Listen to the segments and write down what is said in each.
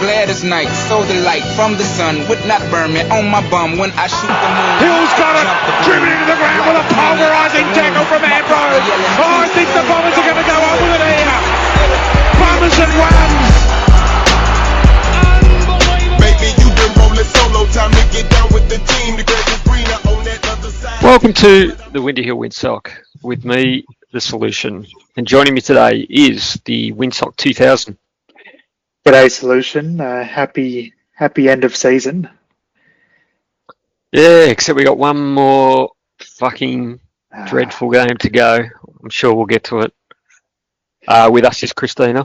glad as night. So the light from the sun would not burn me on my bum when I shoot the moon. Hill's got it, driven into the ground with a pulverising tackle from Ambrose. Oh, I think the Bombers are going to go on with it here. Bombers and runs. Baby, you been rolling solo, time to get down with the team. The grass is greener on that other side. Welcome to the Windy Hill Windsock with me, The Solution. And joining me today is the Windsock 2000. G'day, Solution. Happy end of season. Yeah, except we got one more fucking dreadful game to go. I'm sure we'll get to it. With us is Christina.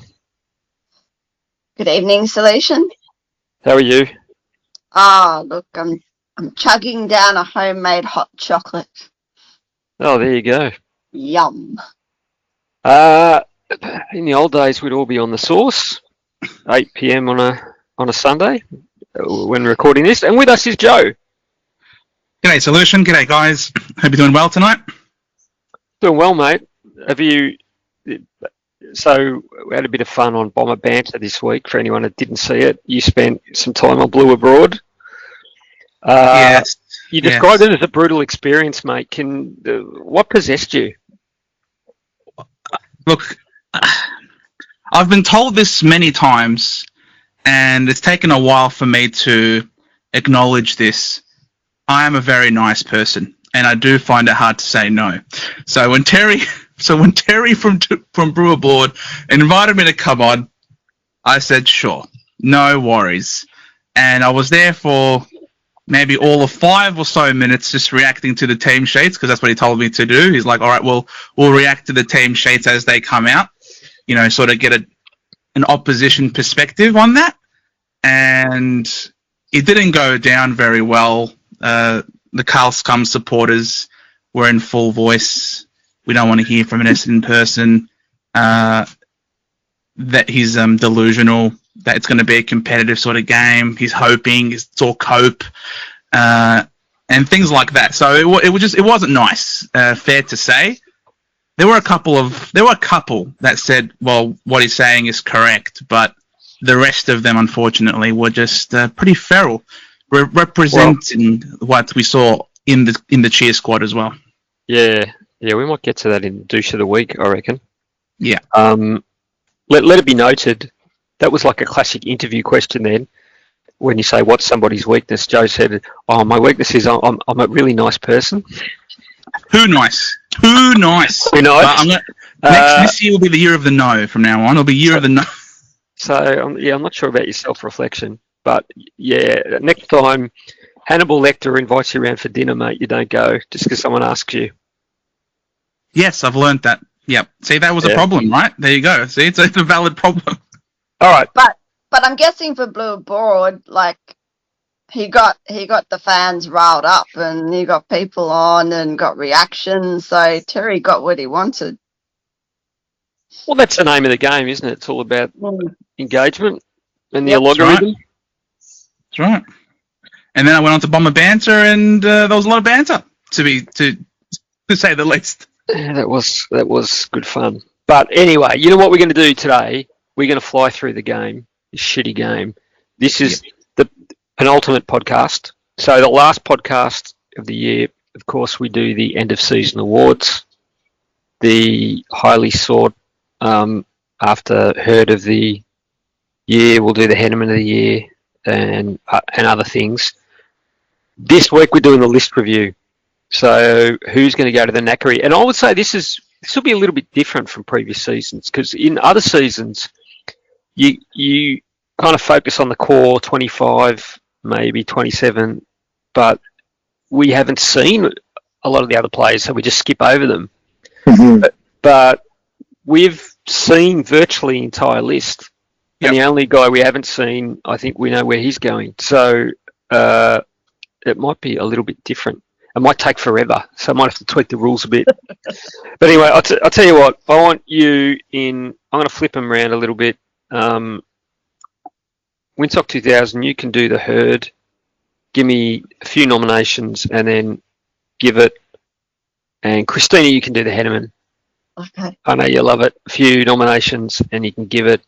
Good evening, Solution. How are you? Look, I'm chugging down a homemade hot chocolate. Oh, there you go. Yum. In the old days, we'd all be on the sauce, 8 p.m. on a Sunday when recording this. And with us is Joe. G'day, Solution. G'day, guys. Hope you're doing well tonight. Doing well, mate. So we had a bit of fun on Bomber Banter this week. For anyone that didn't see it, you spent some time on Blue Abroad. Yes. You described it as a brutal experience, mate. What possessed you? Look, I've been told this many times, and it's taken a while for me to acknowledge this. I am a very nice person, and I do find it hard to say no. So when Terry from Brewer Board invited me to come on, I said sure, no worries, and I was there for maybe all of 5 or so minutes just reacting to the team sheets because that's what he told me to do. He's like, all right, well, we'll react to the team sheets as they come out, sort of get an opposition perspective on that, and it didn't go down very well. The Carl Scum supporters were in full voice. We don't want to hear from an Essendon person that he's delusional, that it's going to be a competitive sort of game. He's hoping it's all cope and things like that. So it wasn't nice. Fair to say, there were a couple that said, well, what he's saying is correct, but the rest of them, unfortunately, were just pretty feral. Representing what we saw in the cheer squad as well. Yeah, we might get to that in Douche of the Week, I reckon. Yeah. Let it be noted, that was like a classic interview question then. When you say, what's somebody's weakness? Joe said, my weakness is I'm a really nice person. Who nice? Who nice? This year will be the year of the no from now on. It'll be year of the no. So, I'm not sure about your self-reflection. But, yeah, next time Hannibal Lecter invites you around for dinner, mate, you don't go just because someone asks you. Yes, I've learned that. Yep. See, that was a problem, right? There you go. See, it's a valid problem. All right. But I'm guessing for Blue Board, like, he got the fans riled up and he got people on and got reactions. So Terry got what he wanted. Well, that's the name of the game, isn't it? It's all about engagement and the algorithm. That's right. And then I went on to Bomber Banter, and there was a lot of banter, to say the least. Yeah, that was good fun. But anyway, you know what we're going to do today? We're going to fly through the game, this shitty game. This is the penultimate podcast. So the last podcast of the year, of course, we do the end of season awards, the highly sought after herd of the year. We'll do the Henneman of the year. And other things. This week we're doing the list review. So who's going to go to the knackery? And I would say this will be a little bit different from previous seasons because in other seasons you kind of focus on the core 25, maybe 27, but we haven't seen a lot of the other players, so we just skip over them. Mm-hmm. But we've seen virtually the entire list. And the only guy we haven't seen, I think we know where he's going. So it might be a little bit different. It might take forever, so I might have to tweak the rules a bit. But anyway, I'll tell you what. I want you in. I'm going to flip them around a little bit. Windsock 2000, you can do the herd. Give me a few nominations and then give it. And Christina, you can do the Henneman. Okay. I know you love it. A few nominations and you can give it.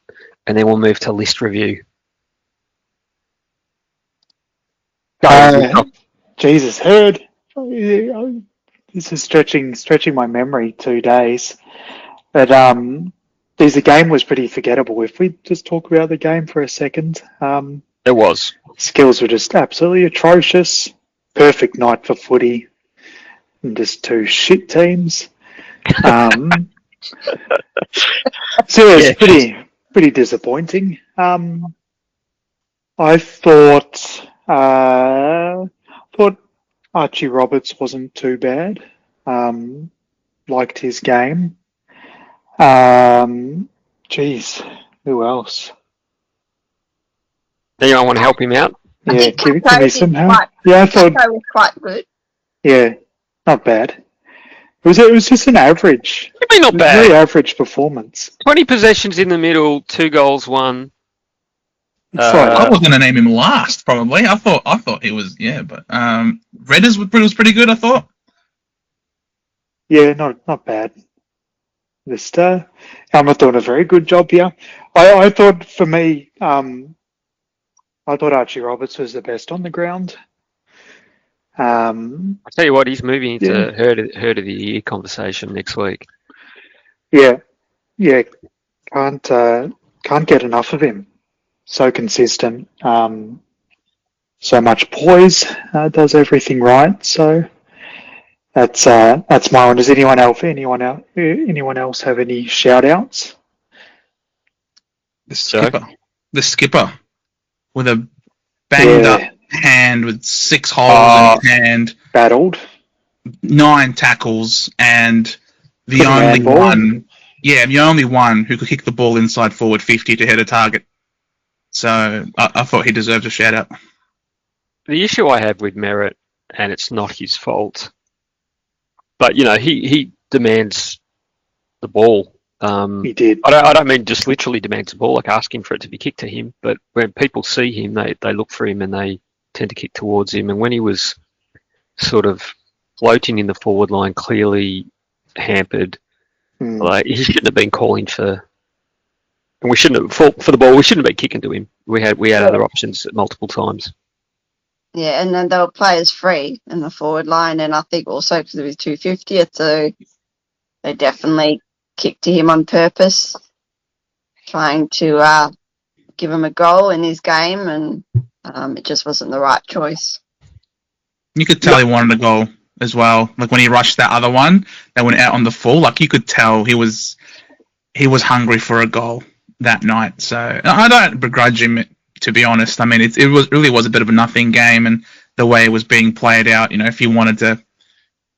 And then we'll move to list review. Go on, Windsock. Jesus, Hurd. This is stretching my memory 2 days. But the game was pretty forgettable. If we just talk about the game for a second, There was. skills were just absolutely atrocious. Perfect night for footy. And just two shit teams. So it was Yeah. pretty disappointing. I thought Archie Roberts wasn't too bad. Liked his game. Geez, who else? Anyone want to help him out? I Yeah, think give me Taco some did help. quite- Yeah, I thought. Taco was quite good. Yeah, not bad. It was just an average. I mean, not Very bad. average performance. 20 possessions in the middle, 2 goals, 1. It's I was going to name him last, probably. I thought he was, but Redders was pretty good, I thought. yeah, not bad. Just Helmut doing a very good job here. I thought for me, I thought Archie Roberts was the best on the ground. I tell you what, he's moving into Yeah. herd of the year conversation next week. Yeah, can't get enough of him. So consistent, so much poise, does everything right. So that's my one. Does anyone else have any shout outs? The So? skipper with a banged up hand with 6 holes in his hand, Battled. 9 tackles, and the Couldn't only handball. one who could kick the ball inside forward 50 to hit a target. So I thought he deserved a shout out. The issue I have with Merritt, and it's not his fault, but he demands the ball. He did. I don't mean just literally demands the ball, like asking for it to be kicked to him, but when people see him, they look for him and they tend to kick towards him. And when he was sort of floating in the forward line, clearly hampered, like he shouldn't have been calling for. And we shouldn't have for the ball. We shouldn't have been kicking to him. We had other options multiple times. Yeah, and then there were players free in the forward line, and I think also because it was 250th, so they definitely kicked to him on purpose, trying to give him a goal in his game, and it just wasn't the right choice. You could tell he wanted a goal as well. Like when he rushed that other one that went out on the full, like you could tell he was hungry for a goal that night. So I don't begrudge him, to be honest. I mean, it really was a bit of a nothing game, and the way it was being played out, if he wanted to.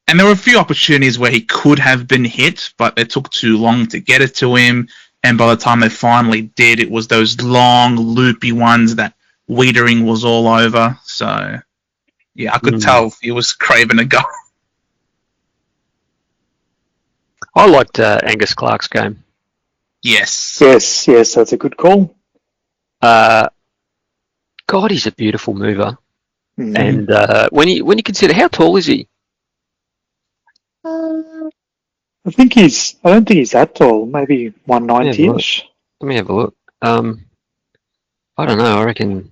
And there were a few opportunities where he could have been hit, but it took too long to get it to him. And by the time they finally did, it was those long, loopy ones that Wiedering was all over. So, yeah, I could tell he was craving a goal. I liked Angus Clark's game. Yes. Yes, that's a good call. God, he's a beautiful mover. And when you consider how tall is he? I don't think he's that tall. Maybe 190-ish. Let me have a look. I don't know. I reckon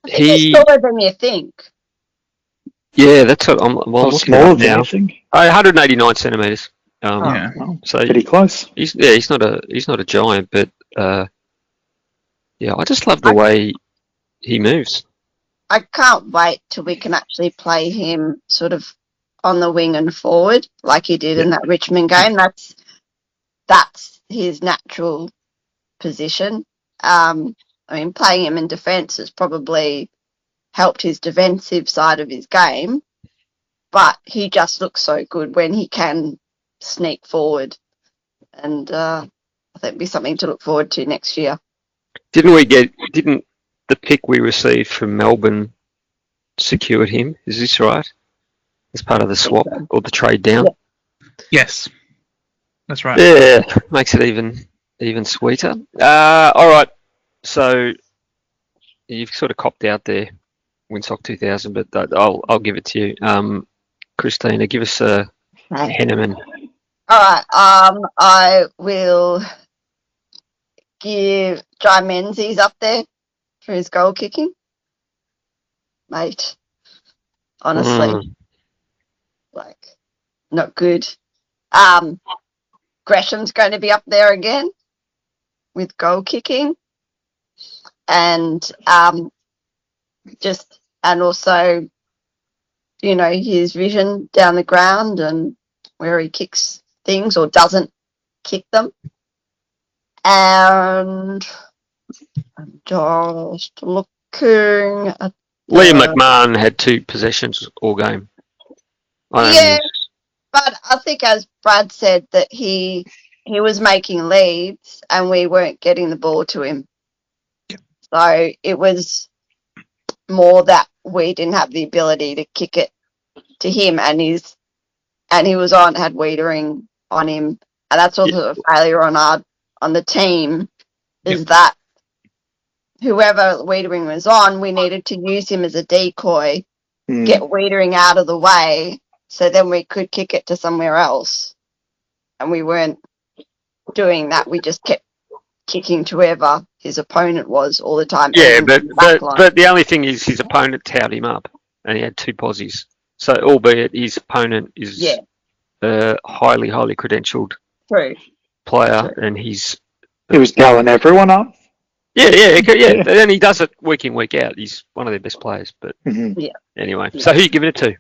I think he's taller than you think. Yeah, that's what I'm. Well, Or looking smaller up than now. you think. 189 centimeters. Yeah. Well, So pretty close. he's not a giant, but yeah, I just love the way he moves. I can't wait till we can actually play him sort of on the wing and forward like he did in that Richmond game. That's his natural position. I mean, playing him in defence has probably helped his defensive side of his game, but he just looks so good when he can sneak forward, and I think it'll be something to look forward to next year. Didn't the pick we received from Melbourne secured him? Is this right? As part of the swap or the trade down? Yes. That's right. Yeah, makes it even sweeter. All right, so you've sort of copped out there, Windsock 2000, but I'll give it to you. Christina, give us a Henneman. All right, I will give Jai Menzies up there for his goal kicking. mate. Honestly, like, not good. Gresham's going to be up there again with goal kicking, and also, his vision down the ground and where he kicks things or doesn't kick them. And I'm just looking at Liam McMahon had 2 possessions all game. Yeah, but I think, as Brad said, that he was making leads and we weren't getting the ball to him. So it was more that we didn't have the ability to kick it to him, and he had Wiedering on him, and that's also a failure on the team, is that whoever Wiedering was on, we needed to use him as a decoy, get Wiedering out of the way, so then we could kick it to somewhere else. And we weren't doing that. We just kept kicking to whoever his opponent was all the time. Yeah, but the only thing is his opponent towed him up, and he had 2 posies. So, albeit his opponent is a highly, highly credentialed player, and he was going everyone up. Yeah. And he does it week in, week out. He's one of their best players. But anyway, so who are you giving it to?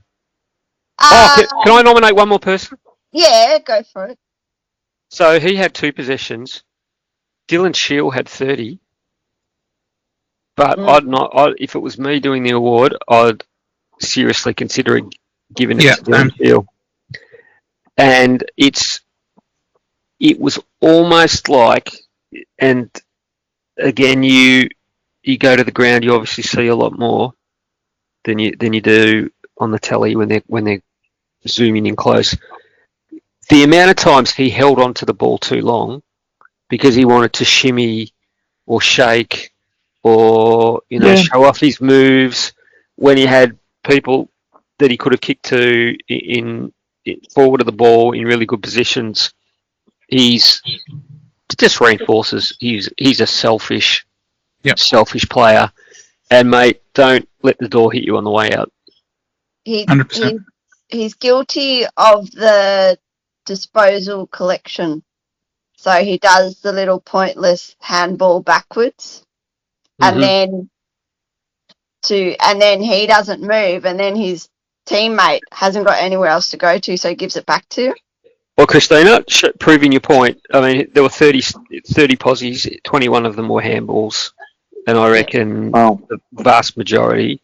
Can I nominate one more person? Yeah, go for it. So he had 2 possessions. Dylan Shield had 30. But if it was me doing the award, I'd seriously consider giving it to Dylan Shield. And it was almost like, and again, you go to the ground, you obviously see a lot more than you do on the telly when they're zooming in close. The amount of times he held on to the ball too long because he wanted to shimmy or shake or show off his moves when he had people that he could have kicked to in forward of the ball in really good positions. It just reinforces he's a selfish player. And mate, don't let the door hit you on the way out. 100%. He's guilty of the disposal collection. So he does the little pointless handball backwards, and then he doesn't move, and then his teammate hasn't got anywhere else to go to, so he gives it back to. Well, Christina, proving your point, I mean, there were 30 posies, 21 of them were handballs, and I reckon the vast majority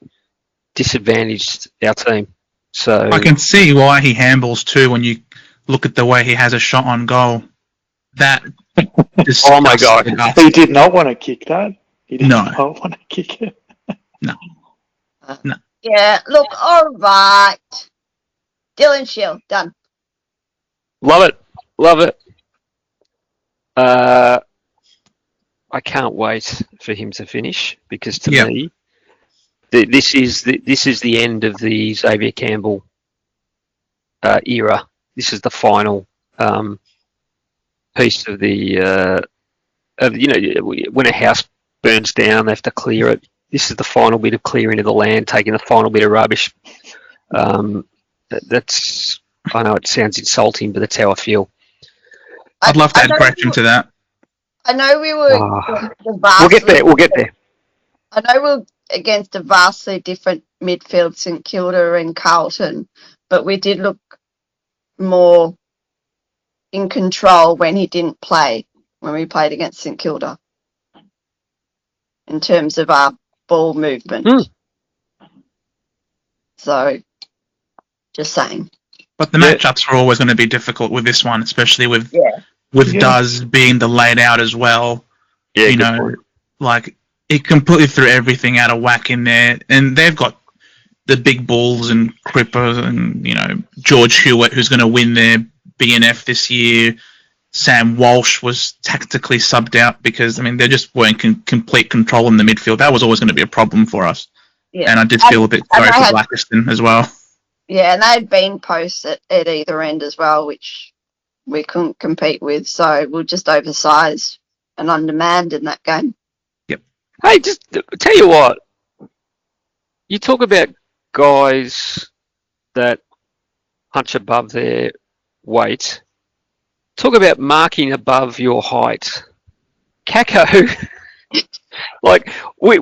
disadvantaged our team. So I can see why he handballs too when you look at the way he has a shot on goal. That oh my God. He did not want to kick that. He did not want to kick it. No. Yeah, look, all right. Dylan Shield, done. Love it. I can't wait for him to finish because to me, this is the end of the Xavier Campbell era. This is the final piece of the when a house burns down, they have to clear it. This is the final bit of clearing of the land, taking the final bit of rubbish. That's, I know it sounds insulting, but that's how I feel. I'd love to add Gresham to that. I know we were. We'll get there. I know we're against a vastly different midfield, St Kilda and Carlton, but we did look more in control when he didn't play, when we played against St Kilda, in terms of our ball movement. So, just saying. But the matchups are always going to be difficult with this one, especially with Duz being the laid out as well. Yeah, like it completely threw everything out of whack in there, and they've got the big balls and Cripper and George Hewitt, who's going to win their BNF this year. Sam Walsh was tactically subbed out because they just weren't in complete control in the midfield. That was always going to be a problem for us. Yeah. And I did feel a bit sorry for Blackiston as well. Yeah, and they had been posts at either end as well, which we couldn't compete with. So we're just oversized and undermanned in that game. Yep. Hey, just tell you what. you talk about guys that punch above their weight. Talk about marking above your height. Kako, like we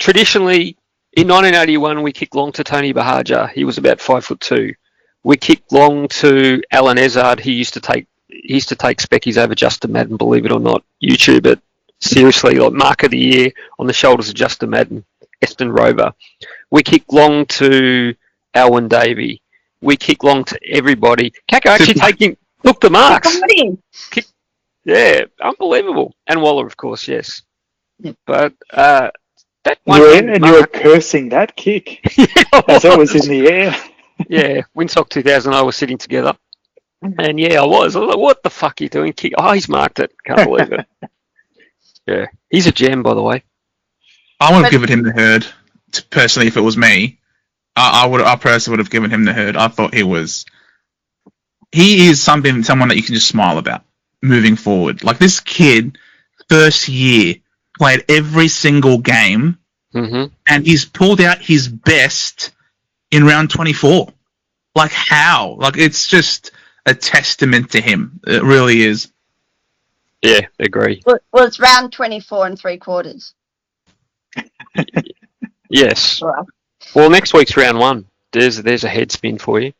traditionally in 1981 we kicked long to Tony Bahaja. He was about 5'2". We kicked long to Alan Ezard. He used to take speckies over Justin Madden. Believe it or not, YouTube it. Seriously, like mark of the year on the shoulders of Justin Madden, Essendon Rover. We kicked long to Alwyn Davey. We kicked long to everybody. Kako actually took the marks. Yeah, unbelievable. And Waller, of course, yes. Yep. But that one... You were cursing that kick as it was in the air. Yeah, Windsock 2000 I was sitting together. And yeah, I was like, what the fuck are you doing? Kick? Oh, he's marked it. Can't believe it. Yeah, he's a gem, by the way. I would have given him the herd. Personally, if it was me, I personally would have given him the herd. I thought he is someone that you can just smile about moving forward. Like this kid, first year, played every single game, and he's pulled out his best in round 24. Like how? Like it's just a testament to him. It really is. Yeah, agree. Well, it's round 24 and 3/4. Yes. Right. Well, next week's round 1. There's a head spin for you.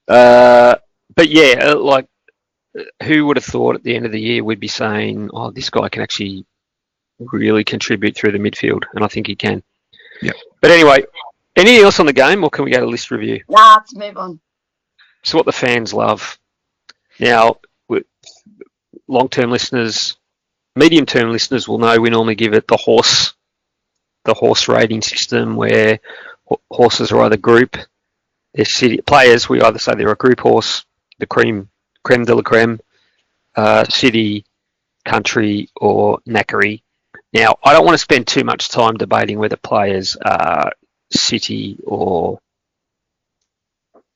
But yeah, like who would have thought at the end of the year we'd be saying, oh, this guy can actually really contribute through the midfield, and I think he can. Yeah. But anyway, anything else on the game, or can we go to list review? Nah, let's move on. So what the fans love. Now, long-term listeners, medium-term listeners will know we normally give it the horse rating system where horses are either group, they're city players. We either say they're a group horse, the creme de la creme, city, country, or knackery. Now, I don't want to spend too much time debating whether players are city or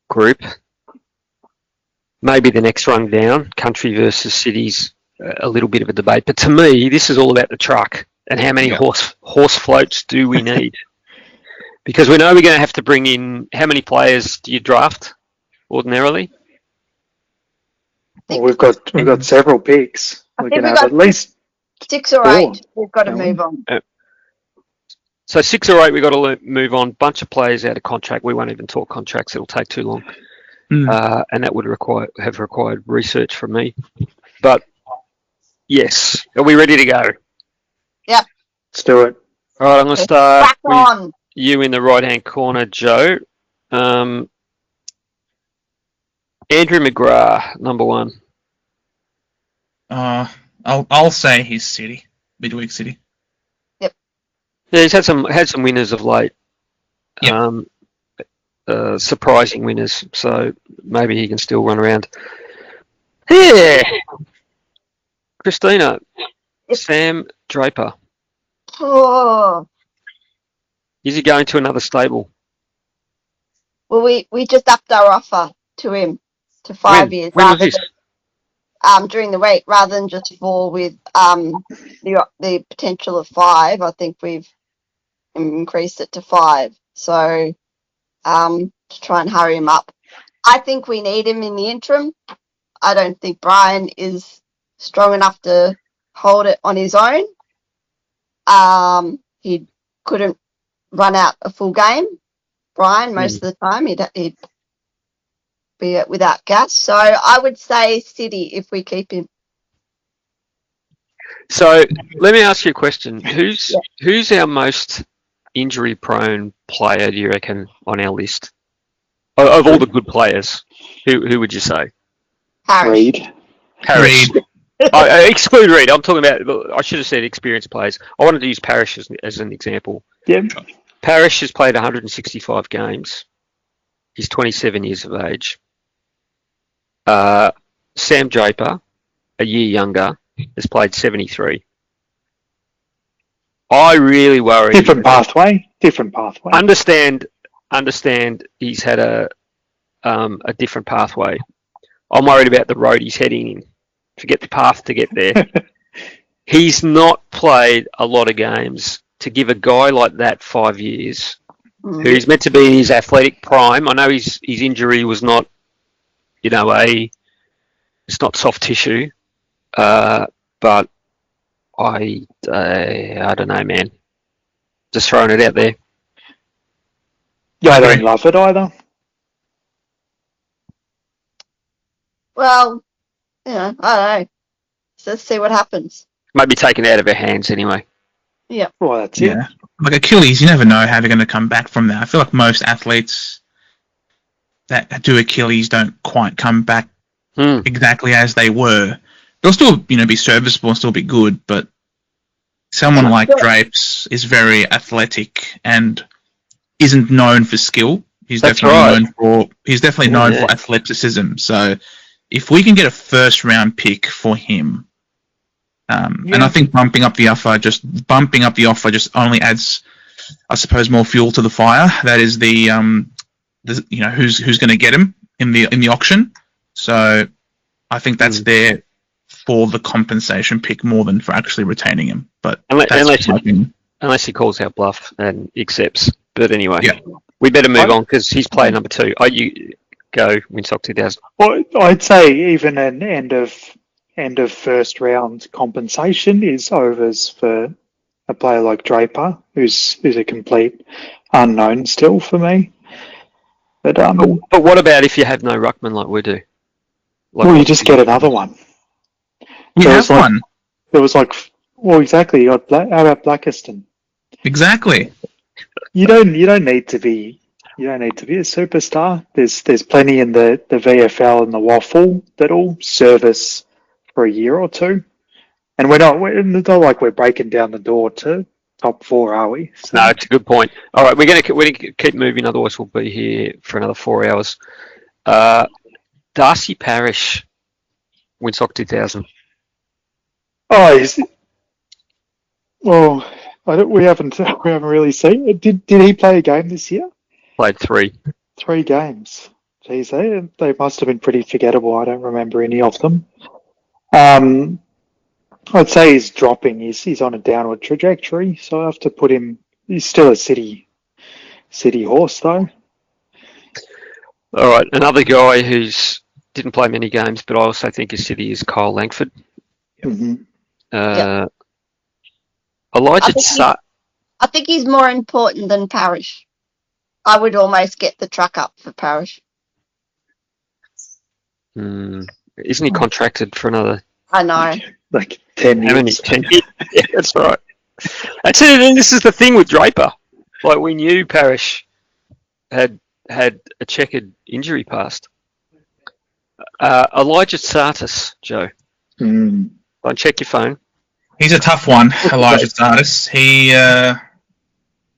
group. Maybe the next rung down, country versus cities, a little bit of a debate. But to me, this is all about the truck and how many horse floats do we need? Because we know we're going to have to bring in, how many players do you draft ordinarily? Well, we've got several picks. We're going to have at least 6 or 8. We've got to move on. So 6 or 8, we've got to move on. Bunch of players out of contract. We won't even talk contracts. It'll take too long. And that would have required research from me. But yes, are we ready to go? Yep. Let's do it. All right, I'm going to start with you in the right-hand corner, Joe. Andrew McGrath, number 1. I'll say he's City, midweek City. Yep. Yeah, he's had some winners of late. Yep. Surprising winners, so maybe he can still run around. Yeah. Christina, Sam Draper. Oh. Is he going to another stable? Well, we just upped our offer to him to 5 years. When was this? During the week, rather than just 4 with the potential of 5. I think we've increased it to 5. So to try and hurry him up. I think we need him in the interim. I don't think Brian is strong enough to hold it on his own. He couldn't run out a full game, Brian, most of the time. He'd be without gas. So I would say City if we keep him. So let me ask you a question. Who's our most injury-prone player, do you reckon, on our list? Of all the good players, who would you say? Harris. Harris. Exclude Reid. I'm talking about, I should have said experienced players. I wanted to use Parrish as an example. Yeah. Parrish has played 165 games. He's 27 years of age. Sam Draper, a year younger, has played 73. I really worry. Different pathway. Understand. He's had a different pathway. I'm worried about the road he's heading in. Forget the path to get there. He's not played a lot of games. To give a guy like that 5 years, who's meant to be in his athletic prime. I know his injury was not, it's not soft tissue, but I don't know, man. Just throwing it out there. Yeah, I don't love it either. Well, I don't know. So let's see what happens. Maybe taken out of our hands anyway. Yeah. Well, that's it. Yeah. Like Achilles, you never know how they're going to come back from that. I feel like most athletes that do Achilles don't quite come back exactly as they were. They'll still, be serviceable and still be good, but someone like Drapes is very athletic and isn't known for skill. He's definitely known for athleticism. So if we can get a first round pick for him, and I think bumping up the offer just only adds, I suppose, more fuel to the fire. That is the who's going to get him in the auction. So I think that's there for the compensation pick more than for actually retaining him. But unless he calls our bluff and accepts. But anyway, we better move on because he's player number 2. You go, Windsock 2000. Well, I'd say even an end of first round compensation is overs for a player like Draper, who's a complete unknown still for me. But what about if you have no ruckman like we do? You just get another one. We have one. There was exactly. How about Blackiston? Exactly. You don't need to be a superstar. There's plenty in the VFL and the waffle that'll service for a year or two, and it's not like we're breaking down the door to top 4, are we? So. No, it's a good point. All right, we're gonna keep moving, otherwise we'll be here for another 4 hours. Darcy Parish, Windsock 2000. Oh, is it? Well, we haven't really seen it. Did he play a game this year? Played 3. 3 games. Geez, they must have been pretty forgettable. I don't remember any of them. I'd say he's dropping. He's on a downward trajectory, so I have to put him. He's still a city horse, though. All right, another guy who's didn't play many games, but I also think is city is Kyle Langford. Mm-hmm. Elijah I think he's more important than Parish. I would almost get the truck up for Parish. Isn't he contracted for another? I know. Like 10 years. 10 years? Yeah, that's right. That's it. And this is the thing with Draper. Like, we knew Parish had a checkered injury past. Elijah Sartis, Joe. Go and check your phone. He's a tough one, Elijah Sartis. He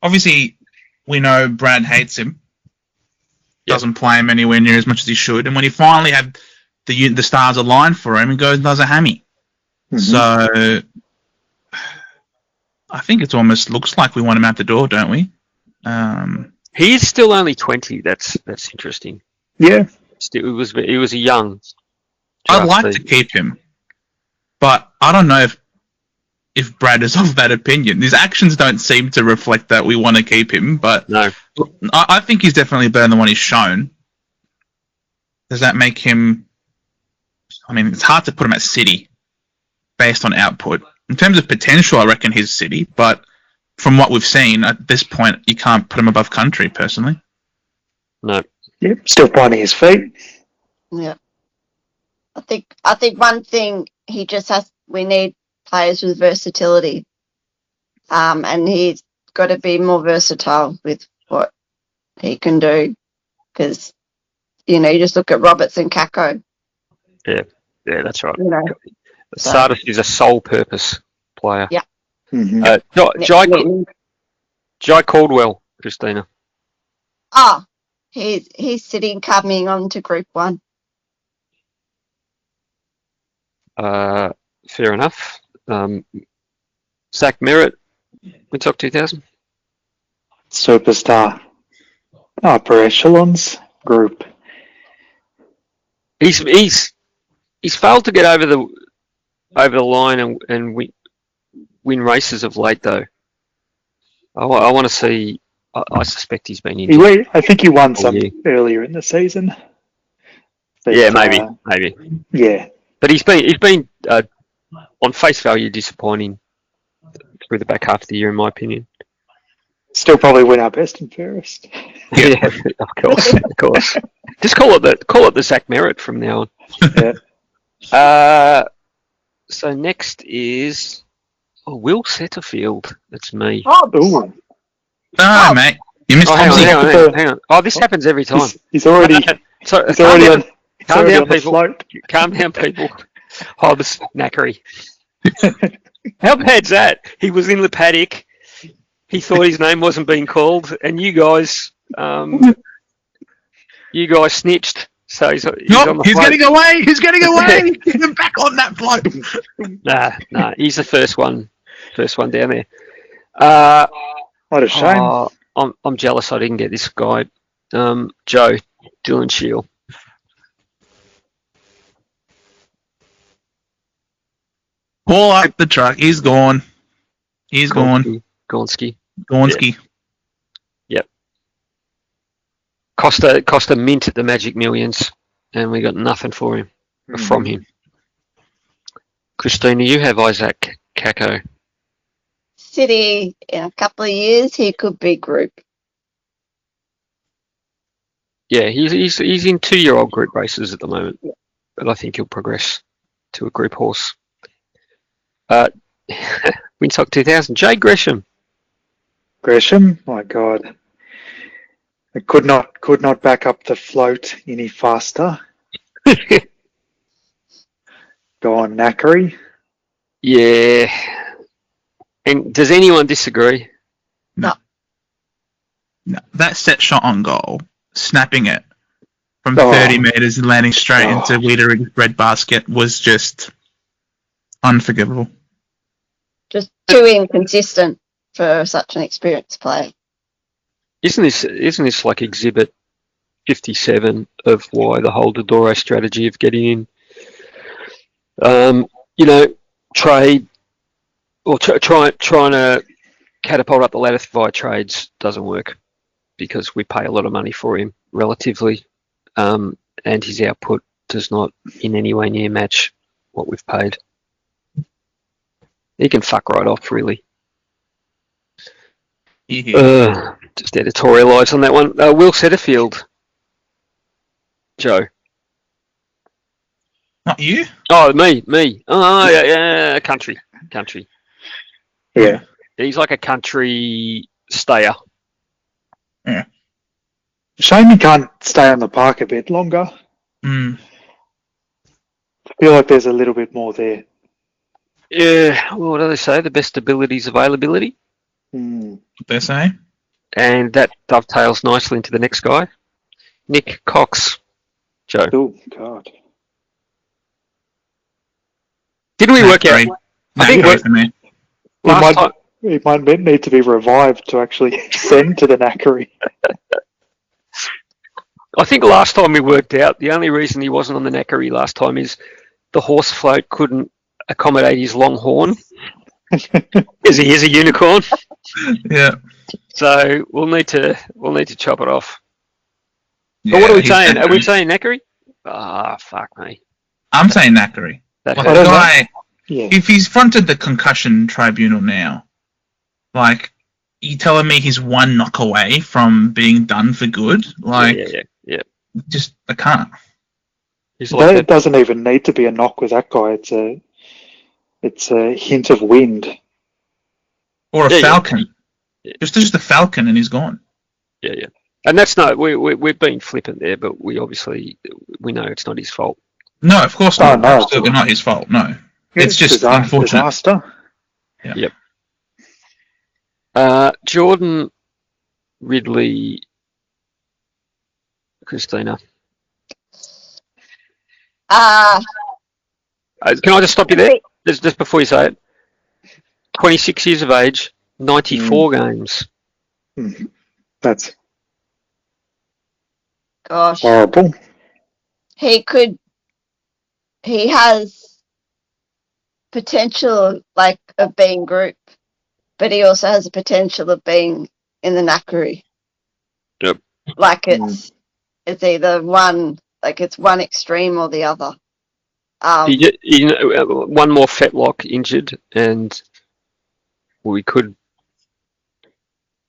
obviously, we know Brad hates him. Doesn't play him anywhere near as much as he should. And when he finally had the stars aligned for him, he goes and does a hammy. So I think it almost looks like we want him out the door, don't we? He is still only 20. That's interesting. Yeah. He was a young. I'd like to keep him, but I don't know if Brad is of that opinion. His actions don't seem to reflect that we want to keep him, but no, I think he's definitely better than what he's shown. Does that make him... I mean, it's hard to put him at City based on output. In terms of potential, I reckon he's City, but from what we've seen, at this point, you can't put him above country, personally. No. Yep, still finding his feet. Yeah. I think one thing we need players with versatility. And he's got to be more versatile with what he can do. Because, you just look at Roberts and Kako. Yeah, that's right. Sartis is a sole purpose player. Yeah. Jai Caldwell, Christina. He's sitting coming on to Group 1. Fair enough. Zach Merritt, Windsock 2000. Superstar. Upper echelons group. He's failed to get over the line and win races of late, though. I want to see I suspect he's been I injured. think he won Oh, some yeah. earlier in the season. But, Yeah, maybe. Yeah. But he's been on face value disappointing through the back half of the year, in my opinion. Still probably win our best and fairest. Yeah, of course. Just call it the Zach Merritt from now on. Yeah. So next is Will Setterfield. That's me. Ooh. No, mate. You missed Hang Homsy. on. Oh, this happens every time. He's already So he's calm already down, on the people. float. Calm down, people. Hobbs, knackery. How bad's that? He was in the paddock. He thought his name wasn't being called, and you guys snitched. So he's on the He's float. getting away. He's getting away. Get him back on that float. Nah. He's the first one down there. What a shame. I'm jealous I didn't get this guy. Joe, Dylan Shield. Pull up the truck. He's gone. He's gone. Gonski. Yep. Cost a mint at the Magic Millions, and we got nothing for him from him. Christina, you have Isaac Kako. City, in a couple of years, he could be group. Yeah, he's in 2-year-old group races at the moment, but I think he'll progress to a group horse. Windsock 2000, Jay Gresham. My God. I could not back up the float any faster. Go on, knackery. Yeah. And does anyone disagree? No. That set shot on goal, snapping it from 30 metres and landing straight into Wiederich's bread basket was just unforgivable. Just too inconsistent for such an experienced player. Isn't this like exhibit 57 of why the whole Dodoro strategy of getting in, trade or trying to catapult up the ladder via trades doesn't work because we pay a lot of money for him relatively, and his output does not in any way near match what we've paid. He can fuck right off, really. Just editorialise on that one. Will Setterfield. Joe. Not you? Oh, me. Oh, yeah, country. Yeah. He's like a country stayer. Yeah. Shame he can't stay on the park a bit longer. Mm. I feel like there's a little bit more there. Yeah, well, what do they say? The best ability is availability. Mm. What they're saying? And that dovetails nicely into the next guy. Nick Cox. Joe. Oh, God. Didn't we work out? I think for me. He might need to be revived to actually send to the knackery. I think last time we worked out, the only reason he wasn't on the knackery last time is the horse float couldn't accommodate his long horn. As he is a unicorn. Yeah. So we'll need to chop it off. Yeah, but what are we saying? Are we saying knackery? Ah, fuck me. I'm saying knackery. That Like hurts. the guy, Yeah. if he's fronted the concussion tribunal now, like, you telling me he's one knock away from being done for good? Like, yeah. just, I can't. He's like It doesn't even need to be a knock with that guy. It's a hint of wind. Or a falcon. Yeah. Just a falcon and he's gone. Yeah. And that's we've been flippant there, but we know it's not his fault. No, of course not. no. Absolutely not his fault, no. It's just unfortunate. Disaster. Yeah. Yep. Jordan Ridley, Christina. Can I just stop you there? Just before you say it. 26 years of age, 94 games. That's Gosh. horrible. He has potential of being group, but he also has a potential of being in the knackery. Yep. Like it's either one, like it's one extreme or the other. One more fetlock injured, and we could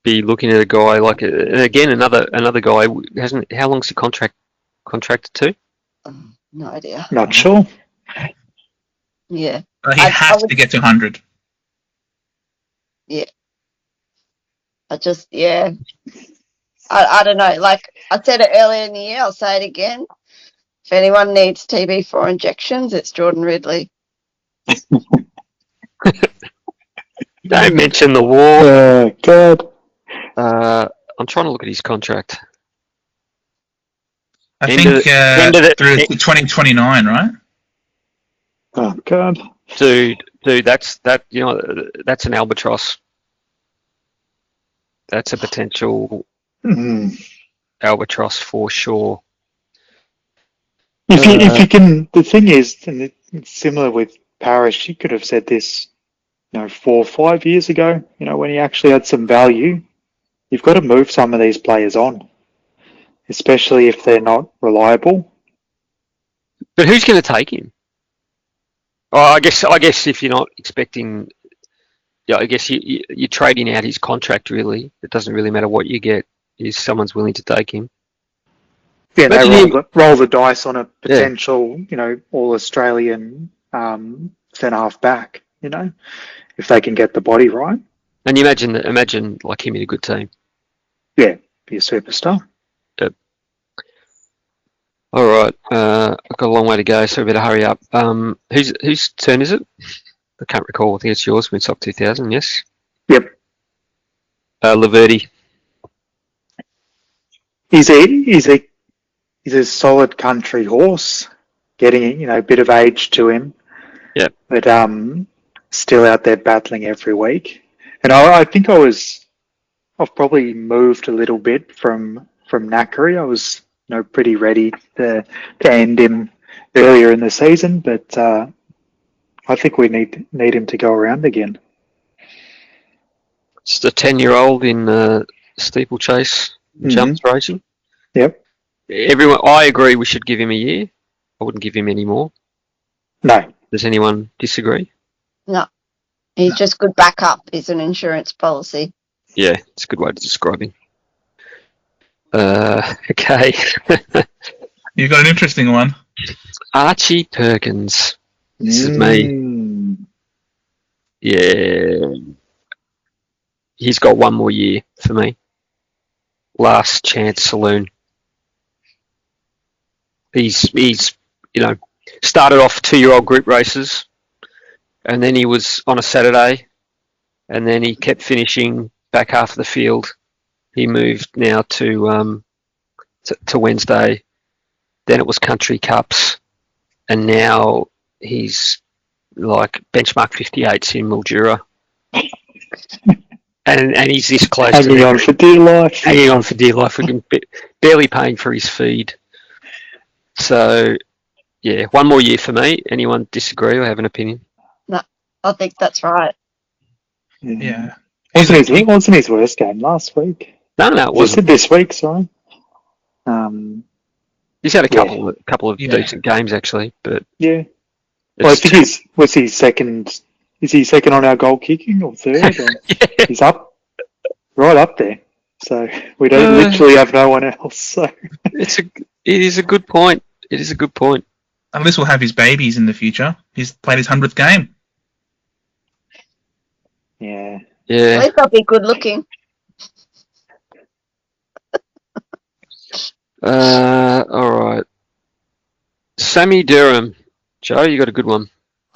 be looking at a guy like, and again another guy hasn't. How long's he contracted to? No idea. Not sure. Yeah. He has to get to 100. Yeah. I don't know. Like I said it earlier in the year, I'll say it again. If anyone needs TB4 injections, it's Jordan Ridley. Don't mention the war. Oh, God. I'm trying to look at his contract. I think through 2029, right? Oh, God. Dude, that's an albatross. That's a potential albatross for sure. If you can, the thing is, and it's similar with Parrish, you could have said this, 4 or 5 years ago, when he actually had some value. You've got to move some of these players on, especially if they're not reliable. But who's going to take him? Oh, I guess if you're not expecting, I guess you're trading out his contract. Really, it doesn't really matter what you get. If someone's willing to take him. Yeah, they roll the dice on a potential, all Australian centre half back. If they can get the body right. And you imagine like him in a good team. Yeah, be a superstar. Yep. All right, I've got a long way to go, so we better hurry up. Whose turn is it? I can't recall. I think it's yours. Windsock 2000. Yes. Yep. Laverty. He's a solid country horse, getting a bit of age to him. Yeah. But still out there battling every week. And I think I've probably moved a little bit from knackery. I was pretty ready to end him earlier in the season, but I think we need him to go around again. It's the 10-year-old in steeplechase jumps racing. Yep. I agree. We should give him a year. I wouldn't give him any more. No. Does anyone disagree? No. He's just good backup. He's an insurance policy. Yeah, it's a good way to describe him. Okay. You've got an interesting one. Archie Perkins. This is me. Yeah. He's got one more year for me. Last chance saloon. He's started off 2-year-old group races, and then he was on a Saturday, and then he kept finishing back half of the field. He moved now to Wednesday. Then it was Country Cups, and now he's like benchmark 58s in Mildura. And he's this close hanging on for dear life. Hanging on for dear life. We can barely paying for his feed. So, yeah, one more year for me. Anyone disagree or have an opinion? No, I think that's right. Yeah. Wasn't his worst game last week? No, it wasn't. This week, sorry. He's had a couple of decent games actually, but yeah. Well, I think was he second? Is he second on our goal kicking or third? Or he's right up there. So we don't literally have no one else. So it is a good point. It is a good point. Unless we'll have his babies in the future. He's played his 100th game. Yeah. Yeah. At least I'll be good looking. All right. Sammy Durham. Joe, you got a good one.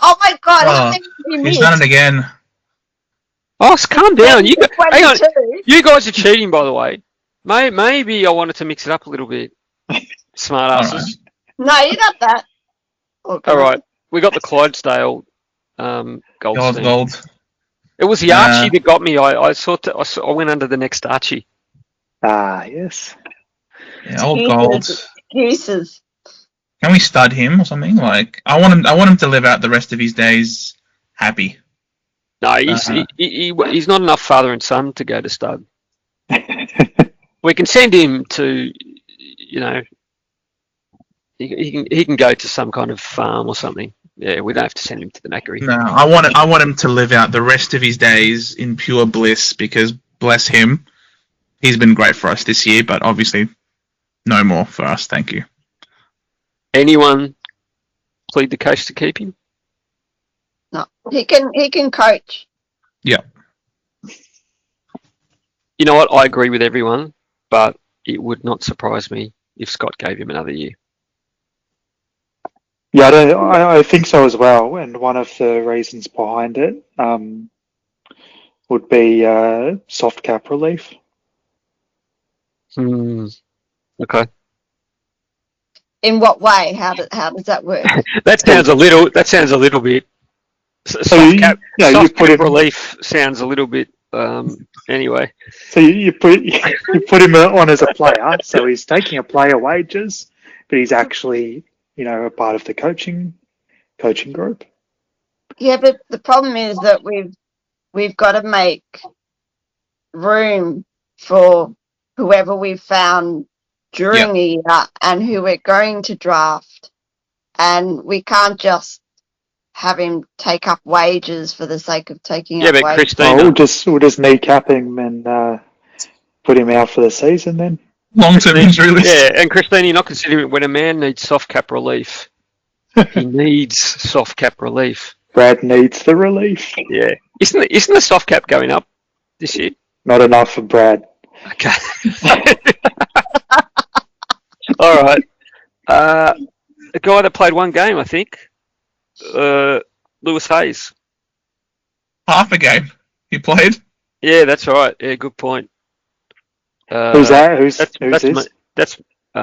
Oh my God! How many did you He's miss? done it again. Oh, calm down. Hang on. You guys are cheating, by the way. Maybe I wanted to mix it up a little bit. Smart asses. No, you're not that. All right. We got the Clydesdale gold. Gold. It was the Archie that got me. I went under the next Archie. Ah, yes. Yeah, old gold. Excuses. Can we stud him or something? Like, I want him to live out the rest of his days happy. No, he's not enough father and son to go to stud. We can send him to, you know, he can go to some kind of farm or something. Yeah, we don't have to send him to the knackery. No, I want him to live out the rest of his days in pure bliss because, bless him, he's been great for us this year, but obviously no more for us. Thank you. Anyone plead the case to keep him? No, he can coach. Yeah. You know what? I agree with everyone, but it would not surprise me if Scott gave him another year. Yeah, I think so as well. And one of the reasons behind it would be soft cap relief. Okay. In what way? How does that work? That sounds a little bit. Soft cap relief sounds a little bit. Anyway. So you put him on as a player, so he's taking a player wages, but he's actually, you know, a part of the coaching group. Yeah, but the problem is that we've got to make room for whoever we've found during the year and who we're going to draft, and we can't just have him take up wages for the sake of taking up wages. Christina, we'll just kneecap him and put him out for the season then. Long-term injury list. Yeah, and Christina, you're not considering when a man needs soft cap relief, he needs soft cap relief. Brad needs the relief. Yeah, isn't the soft cap going up this year? Not enough for Brad. Okay. All right. A guy that played one game, I think. Lewis Hayes. Half a game he played. Yeah, that's right. Yeah, good point. Who's that? Who's this? That's who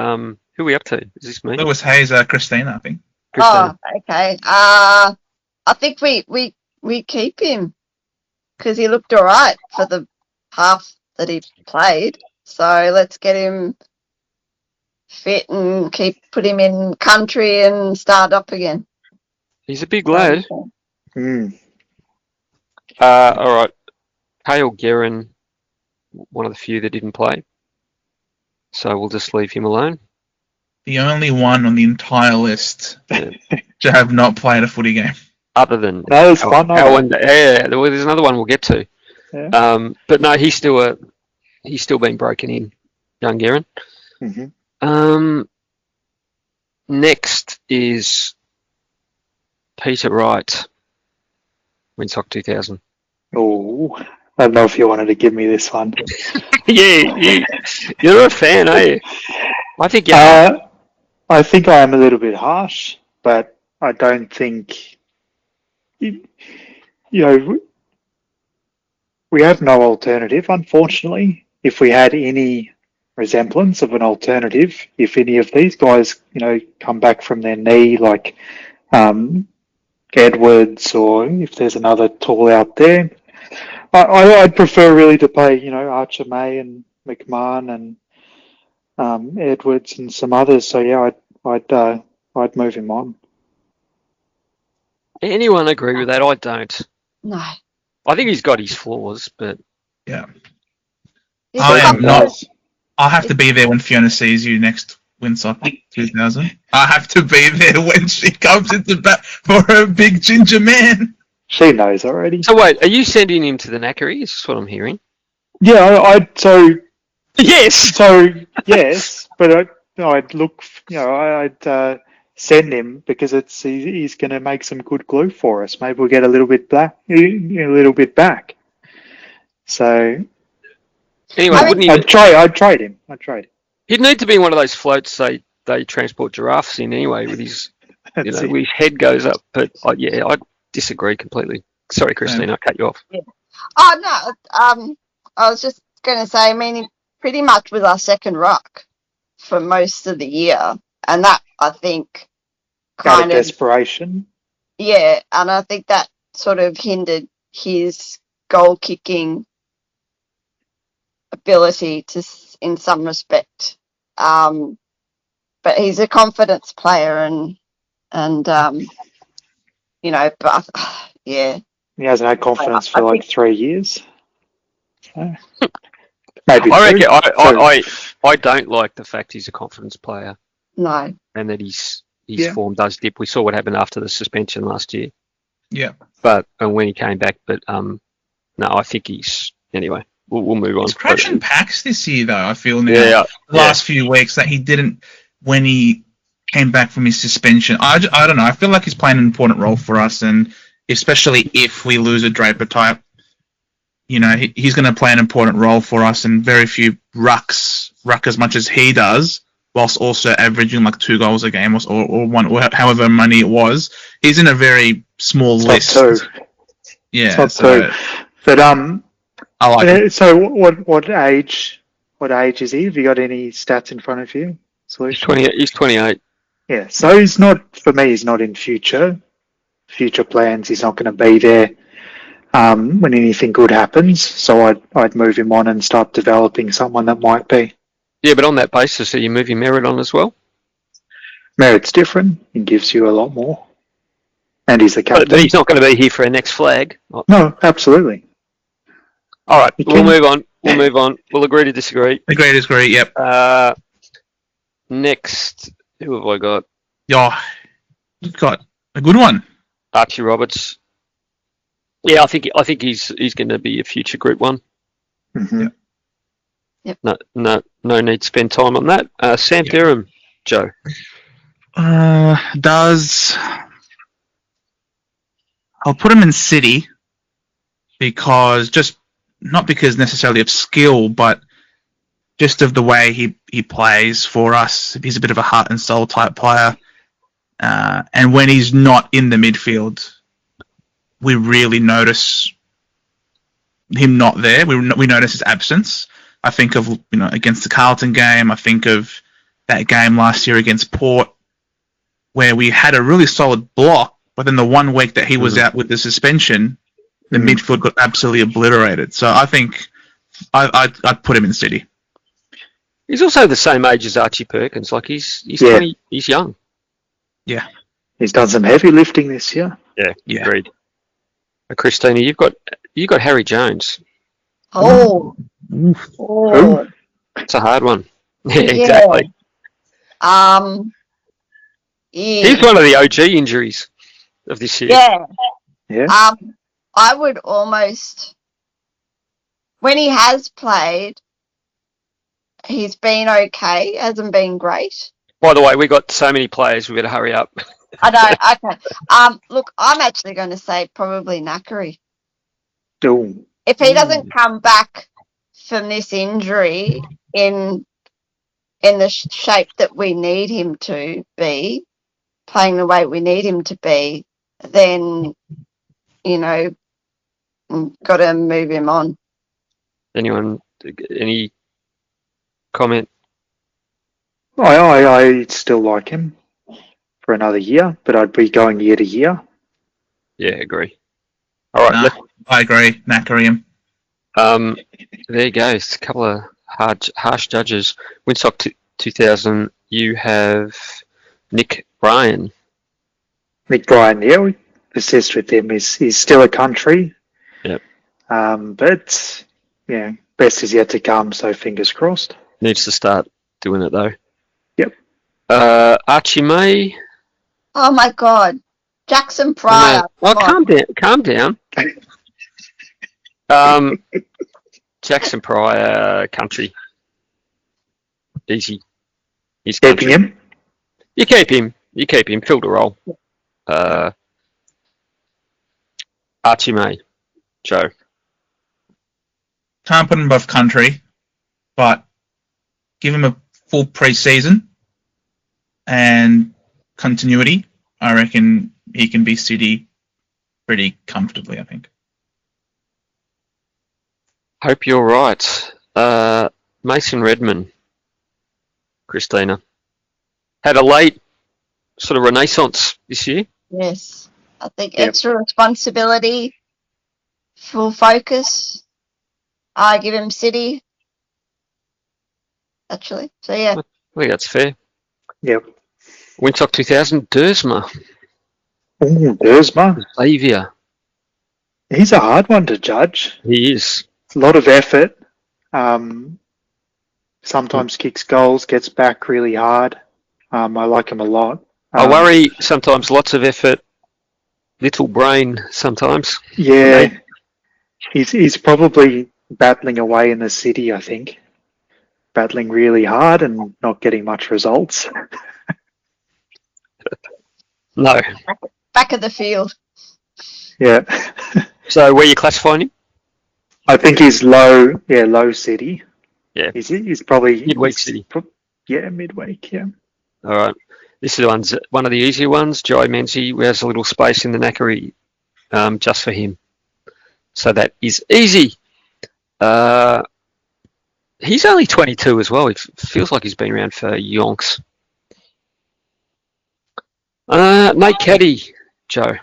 are we up to? Is this me? Lewis Hayes, Christina, I think. Christina. Oh, okay. I think we keep him because he looked all right for the half that he played. So let's get him fit and put him in country and start up again. He's a big lad. Mm. All right. Hale Guerin, one of the few that didn't play. So we'll just leave him alone. The only one on the entire list to have not played a footy game. Other than that was fun. There's another one we'll get to. Yeah. But no, he's still been broken in, young Guerin. Mm-hmm. Next is Peter Wright, Windsock 2000. Oh, I don't know if you wanted to give me this one. Yeah, you're a fan, are you? I think I think I am a little bit harsh, but I don't think, you know, we have no alternative, unfortunately. If we had any resemblance of an alternative, if any of these guys, you know, come back from their knee, like Edwards, or if there's another tall out there, I'd prefer really to play, you know, Archer May and McMahon and Edwards and some others. So yeah, I'd move him on. Anyone agree with that? I don't. No. I think he's got his flaws, but yeah, I am not. I'll have to be there when Fiona sees you next Windsock 2000. I have to be there when she comes into bat for her big ginger man. She knows already. So wait, are you sending him to the knackery? Is what I'm hearing. Yeah, yes. So yes, but I'd look. You know, I'd send him because he's going to make some good glue for us. Maybe we'll get a little bit back. So anyway, I'd trade him. He'd need to be one of those floats they transport giraffes in anyway, with his with his head goes up. But I disagree completely. Sorry, Christine, I cut you off. Yeah. Oh no, I was just going to say, I mean, he pretty much was our second ruck for most of the year, and that I think out of desperation. Yeah, and I think that sort of hindered his goal kicking ability in some respect. But he's a confidence player, and you know, but yeah. He hasn't had confidence for like 3 years. So. Maybe I two. reckon So, I don't like the fact he's a confidence player No. and that his Yeah. form does dip. We saw what happened after the suspension last year. Yeah. And when he came back, no, I think he's anyway. We'll move on. He's crashing packs this year, though. I feel now. Yeah, The last few weeks that he didn't when he came back from his suspension. I don't know. I feel like he's playing an important role for us, and especially if we lose a Draper type, he's going to play an important role for us. And very few ruck as much as he does, whilst also averaging like 2 goals a game or one, or however many it was. He's in a very small list. Top 2. Yeah, Top so 2. But I like it. so what age is he? Have you got any stats in front of you? He's 28. Yeah, so he's not in future plans. He's not going to be there when anything good happens. So I'd move him on and start developing someone that might be. Yeah, but on that basis, are you moving Merritt on as well? Merritt's different. He gives you a lot more. And he's the captain. But he's not going to be here for our next flag. No, absolutely. All right, You we'll can- move on. We'll agree to disagree. Agree, disagree. Yep. Next, who have I got? Yeah, you've got a good one. Archie Roberts. Yeah, I think he's going to be a future Group 1. Mm-hmm. Yep. No need to spend time on that. Sam Durham, Joe. I'll put him in City because not because necessarily of skill, but just of the way he plays for us. He's a bit of a heart and soul type player. And when he's not in the midfield, we really notice him not there. We notice his absence. I think of against the Carlton game. I think of that game last year against Port, where we had a really solid block, but then the 1 week that he was out with the suspension, the midfield got absolutely obliterated. So I think I'd put him in City. He's also the same age as Archie Perkins. Like he's 20, he's young. Yeah. He's done some heavy lifting this year. Yeah. Agreed. Christina, you've got Harry Jones. Oh. Who? It's a hard one. Yeah, Yeah. exactly. Yeah. He's one of the OG injuries of this year. Yeah. Yeah. I would almost, when he has played, he's been okay. Hasn't been great. By the way, we got so many players. We better hurry up. I know. Okay. Look, I'm actually going to say probably Knackery. Ooh. If he doesn't come back from this injury in the shape that we need him to be, playing the way we need him to be, then, got to move him on. Any comment? I still like him for another year, but I'd be going year to year. Yeah, agree. All right. I agree. Knackery him. There you go. It's a couple of harsh judges. Windsock 2000, you have Nick Bryan. Nick Bryan, yeah, we persist with him. He's still a country. Yep. But, yeah, best is yet to come, so fingers crossed. Needs to start doing it, though. Yep. Archie May. Oh, my God. Jackson Pryor. Oh, calm down. Jackson Pryor, country. Easy. He's Keeping him? You keep him. Fill the role. Archie May. Joe. Can't put him above country, but give him a full pre-season and continuity. I reckon he can be City pretty comfortably, I think. Hope you're right. Mason Redman. Christina. Had a late sort of renaissance this year. Yes. I think extra responsibility, full focus. I give him City, actually. So, yeah. I think that's fair. Yep. Windsock 2000, Dersma. Ooh, Dersma. Xavier. He's a hard one to judge. He is. A lot of effort. Sometimes kicks goals, gets back really hard. I like him a lot. I worry sometimes lots of effort, little brain sometimes. Yeah, he's probably battling away in the city, I think. Battling really hard and not getting much results. No. Back of the field. Yeah. So where you classifying him? I think he's low city. Yeah. He's probably Midweek city. Midweek, yeah. All right. This is one of the easier ones. Joey Menzies has a little space in the knackery just for him. So that is easy. He's only 22 as well. It feels like he's been around for yonks. Nate Caddy, Joe.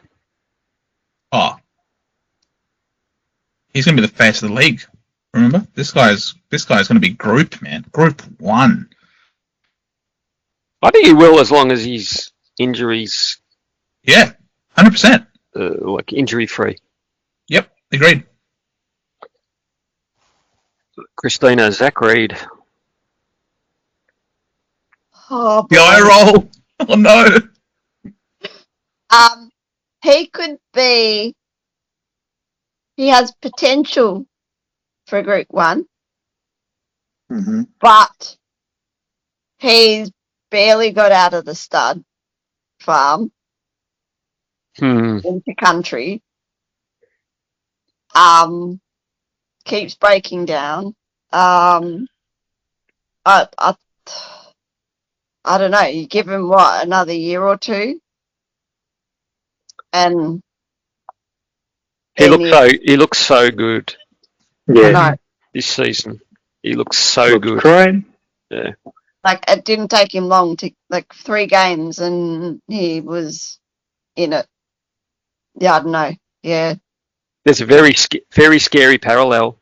Oh, he's going to be the face of the league. Remember, this guy's going to be Group 1. I think he will as long as his injuries. Yeah, 100%. Like injury free. Yep, agreed. Christina, Zach Reed. Oh, The eye roll. Oh no. he could be. He has potential for Group 1, Mm-hmm. but he's barely got out of the stud farm into country. Keeps breaking down. I don't know. You give him another year or two, and He looks so good. Yeah. This season. He looks so good. Great. Yeah. Like, it didn't take him long to, 3 games, and he was in it. Yeah, I don't know. Yeah. There's a very scary parallel.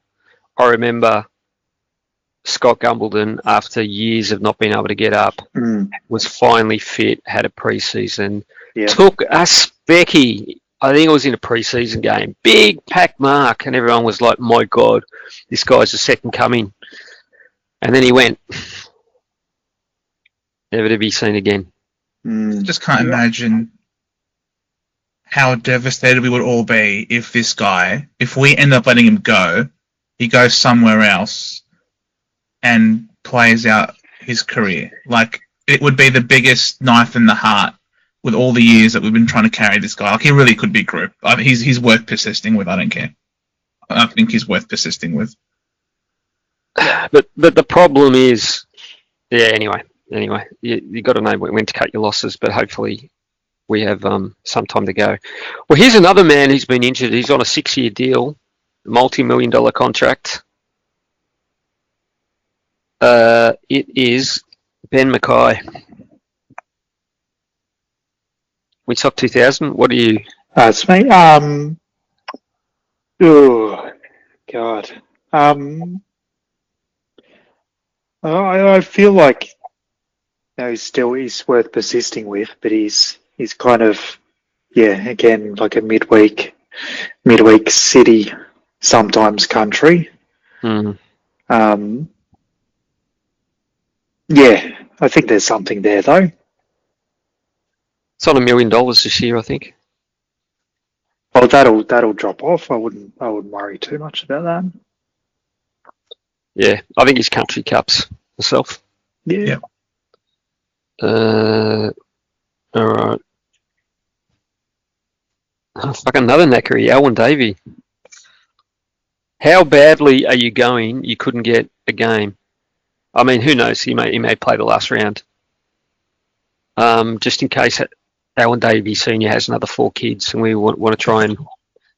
I remember Scott Gumbledon, after years of not being able to get up, was finally fit, had a pre-season, took a specky. I think it was in a pre-season game. Big pack mark, and everyone was like, my God, this guy's the second coming. And then he went. Never to be seen again. I just can't imagine how devastated we would all be if this guy, if we end up letting him go, he goes somewhere else and plays out his career. Like, it would be the biggest knife in the heart with all the years that we've been trying to carry this guy. Like, he really could be Group. He's worth persisting with. I don't care. I think he's worth persisting with. But the problem is, anyway, you got to know when to cut your losses, but hopefully we have some time to go. Well, here's another man who's been injured. He's on a 6-year deal, multi-million-dollar contract. It is Ben Mackay. Windsock 2000. What do you? It's me. Oh God. I feel like he's worth persisting with, but he's kind of again like a midweek city, sometimes country. I think there's something there though. It's on $1 million this year, I think. Oh, that'll drop off. I wouldn't worry too much about that. Yeah, I think he's country cups myself. Yeah. All right. Oh, fuck, another knackery, Alwyn Davey. How badly are you going? You couldn't get a game. I mean, who knows? He may play the last round. Just in case Alwyn Davey Senior has another 4 kids, and we want to try and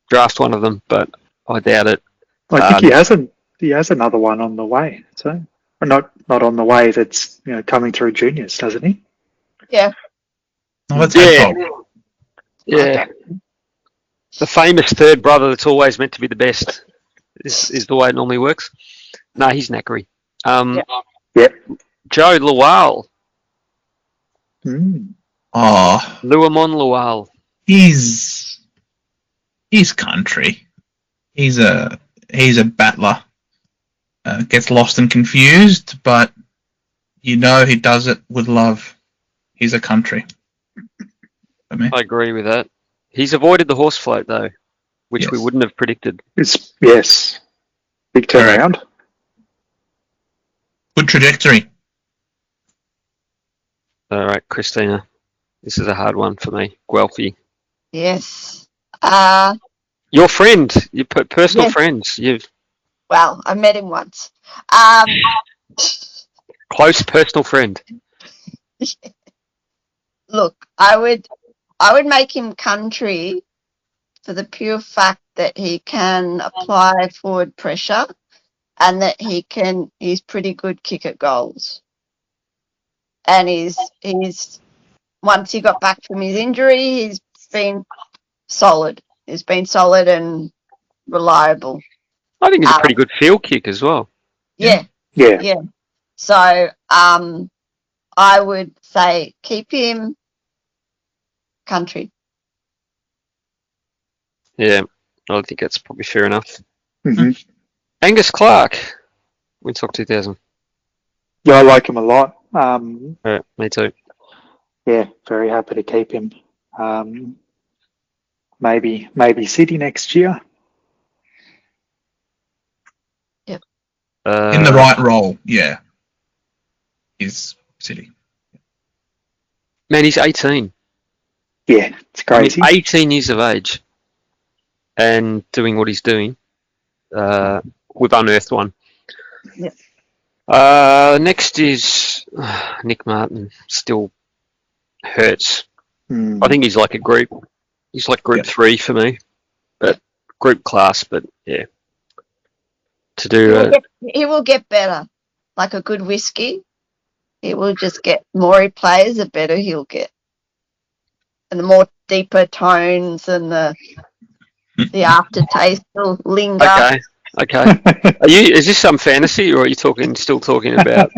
draft one of them, but I doubt it. I think he has another one on the way. So, or not on the way. That's coming through juniors, doesn't he? Yeah. Oh, that's Yeah. The famous third brother that's always meant to be the best is the way it normally works. No, he's knackery. Joe Lual. Oh, Luamon Lual. he's country. He's a battler. gets lost and confused, but you know he does it with love. He's a country. For me. I agree with that. He's avoided the horse float, though, which we Yes. wouldn't have predicted. Yes. Big turnaround. Good trajectory. All right, Christina. This is a hard one for me. Guelphy. Yes. Your friend. Your personal Yes. friends. You've Well, I met him once. close personal friend. Look, I would make him country for the pure fact that he can apply forward pressure and that he's pretty good kick at goals. And he's once he got back from his injury, he's been solid. He's been solid and reliable. I think he's a pretty good field kick as well. Yeah. Yeah. Yeah. So I would say keep him country. Yeah, I think that's probably fair enough. hmm Angus Clark. Windsock 2000. Yeah, I like him a lot. Yeah, me too. Yeah, very happy to keep him. Maybe City next year. In the right role, yeah. Is City. Man, he's 18. Yeah, it's crazy. 18 years of age and doing what he's doing. We've unearthed one. Yeah. Next is Nick Martin. Still hurts. Mm. I think he's like a group. He's like group 3 for me, but group class. But yeah, to do He will get better, like a good whiskey. He will just get more he plays, the better he'll get, and the more deeper tones and the aftertaste will linger. okay. Is this some fantasy, or are you still talking about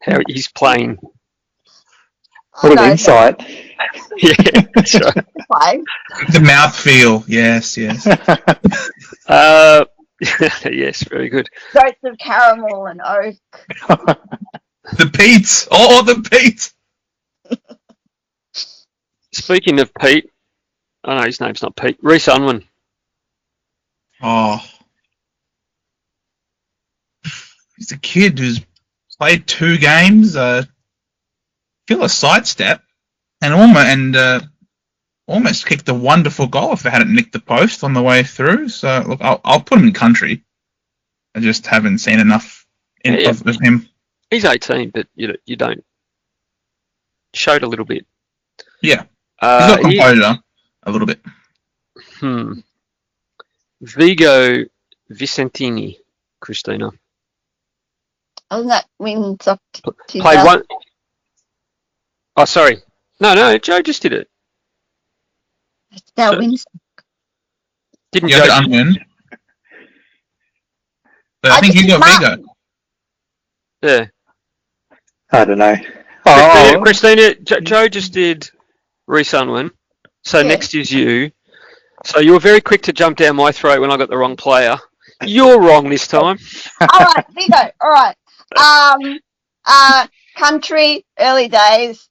how he's playing? What an insight. Yeah, that's right. Play. The mouthfeel, yes. Yes, very good. Notes of caramel and oak. The Pete. Oh, the Pete. Speaking of Pete, I know his name's not Pete. Reece Unwin. Oh. He's a kid who's played 2 games, feel a sidestep, and almost kicked a wonderful goal if they hadn't nicked the post on the way through. So, look, I'll put him in country. I just haven't seen enough of him. He's 18, but you don't. Showed a little bit. Yeah. He's got composure a little bit. Vigo Vicentini, Christina. Wasn't that Windsock? Played one. Oh, sorry. No, Joe just did it. It's now Windsock. Didn't You Joe? have to unwin. But I think you got Vigo. Yeah. I don't know. Christina, Joe just did Reece Unwin. So next is you. So you were very quick to jump down my throat when I got the wrong player. You're wrong this time. All right, Vigo. All right. Country, early days.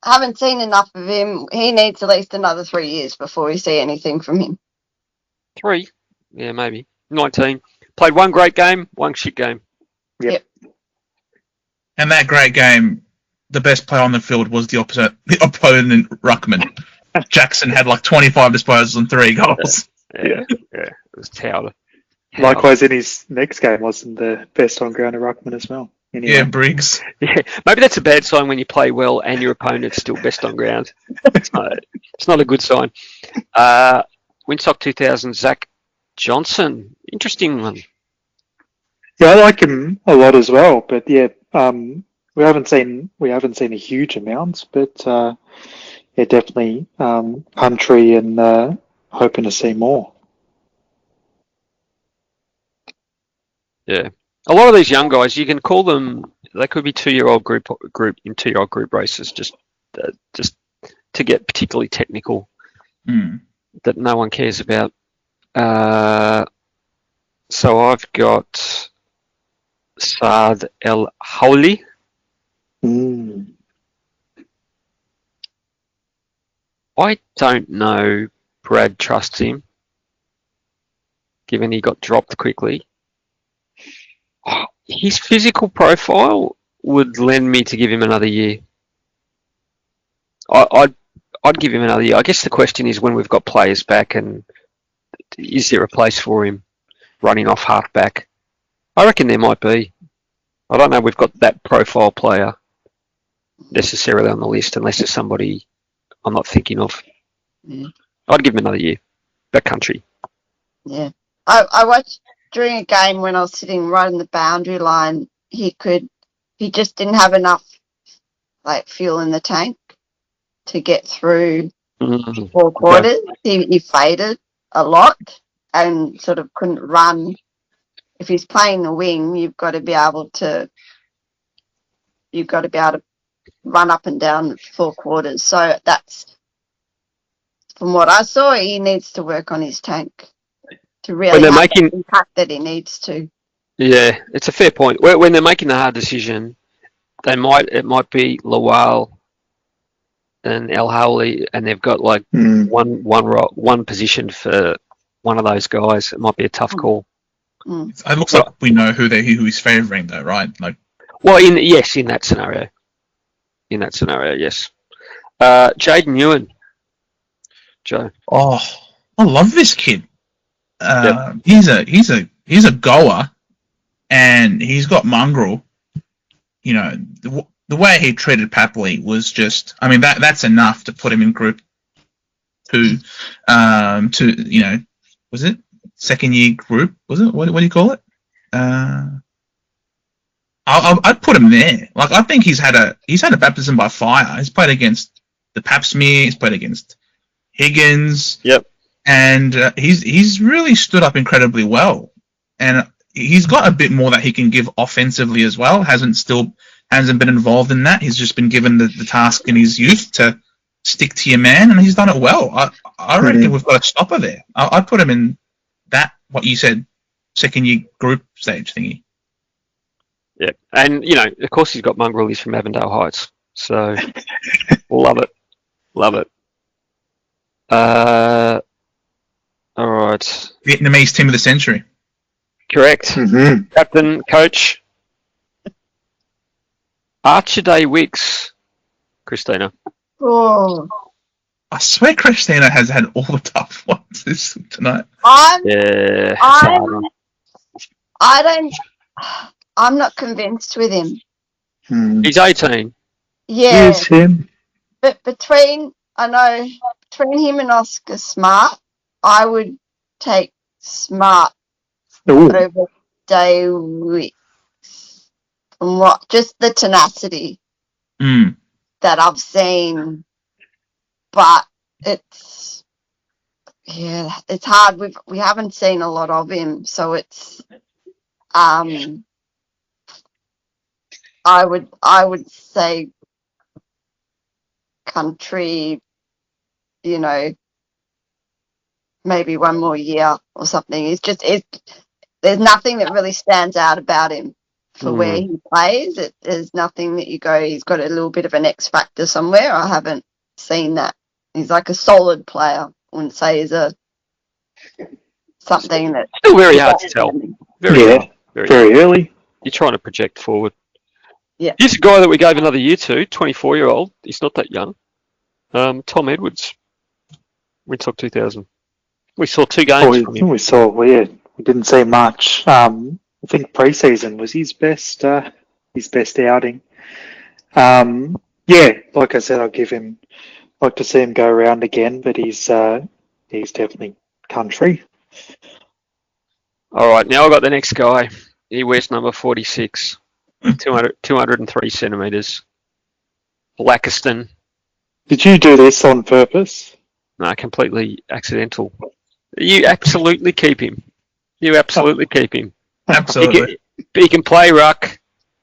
Haven't seen enough of him. He needs at least another 3 years before we see anything from him. 3? Yeah, maybe. 19. Played one great game, one shit game. Yep. And that great game, the best player on the field was the opponent ruckman. Jackson had like 25 disposals and 3 goals. Yeah. It was Towler. Likewise, in his next game, wasn't the best on ground ruckman as well. Anyway. Yeah, Briggs. Yeah, maybe that's a bad sign when you play well and your opponent's still best on ground. It's not a good sign. Windsock 2000, Zach Johnson. Interesting one. Yeah, I like him a lot as well. But yeah, we haven't seen a huge amount, but yeah, definitely country and hoping to see more. Yeah. A lot of these young guys, you can call them, they could be 2-year-old group in 2-year-old group races, just to get particularly technical that no one cares about. So I've got Saad El Hawli. I don't know Brad trusts him, given he got dropped quickly. His physical profile would lend me to give him another year. I'd give him another year. I guess the question is when we've got players back, and is there a place for him running off halfback? I reckon there might be. I don't know. We've got that profile player necessarily on the list, unless it's somebody I'm not thinking of. Yeah. I'd give him another year. That country. Yeah. I watched during a game when I was sitting right in the boundary line. He just didn't have enough fuel in the tank to get through 4 quarters. Okay. He faded a lot and sort of couldn't run. If he's playing the wing, you've got to be able to run up and down 4 quarters. So that's, from what I saw, he needs to work on his tank to really have the impact that he needs to. Yeah, it's a fair point. When they're making the hard decision, it might be Lawal and El Hawli, and they've got one position for one of those guys. It might be a tough call. It looks like we know who he's favouring, though, right? In that scenario. In that scenario, yes. Jaden Ewan. Joe. Oh, I love this kid. Yep. He's a goer, and he's got mongrel. You know, the way he treated Papley was just, I mean, that's enough to put him in group 2. Was it second year group? Was it? What do you call it? I'd put him there. I think he's had a baptism by fire. He's played against the Papsmere. He's played against Higgins. Yep. And he's really stood up incredibly well. And he's got a bit more that he can give offensively as well. Hasn't been involved in that. He's just been given the task in his youth to stick to your man, and he's done it well. I reckon we've got a stopper there. I'd put him in that, what you said, second year group stage thingy. Yeah, and of course he's got mongrel. He's from Avondale Heights, so love it. All right. Vietnamese team of the century. Correct. Mm-hmm. Captain, coach. Archie Wicks. Christina. Oh. I swear Christina has had all the tough ones tonight. I'm not convinced with him. He's 18. Yeah. Yes, him. But between him and Oscar Smart, I would take Smart over Wicks. From just the tenacity that I've seen. But it's hard. We haven't seen a lot of him, so it's I would say country, maybe one more year or something. There's nothing that really stands out about him for where he plays. There's nothing that you go, he's got a little bit of an X factor somewhere. I haven't seen that. He's like a solid player. I wouldn't say he's something that's still very hard to tell. Very early. You're trying to project forward. Yeah. Here's a guy that we gave another year to, 24-year-old. He's not that young. Tom Edwards, Windsock 2000. We saw 2 games from him. We didn't see much. I think pre-season was his best outing. Like I said, I'd like to see him go around again, but he's definitely country. All right, now I've got the next guy. He wears number 46, 203 centimetres. Blackiston. Did you do this on purpose? No, completely accidental. You absolutely keep him. Absolutely. He can play ruck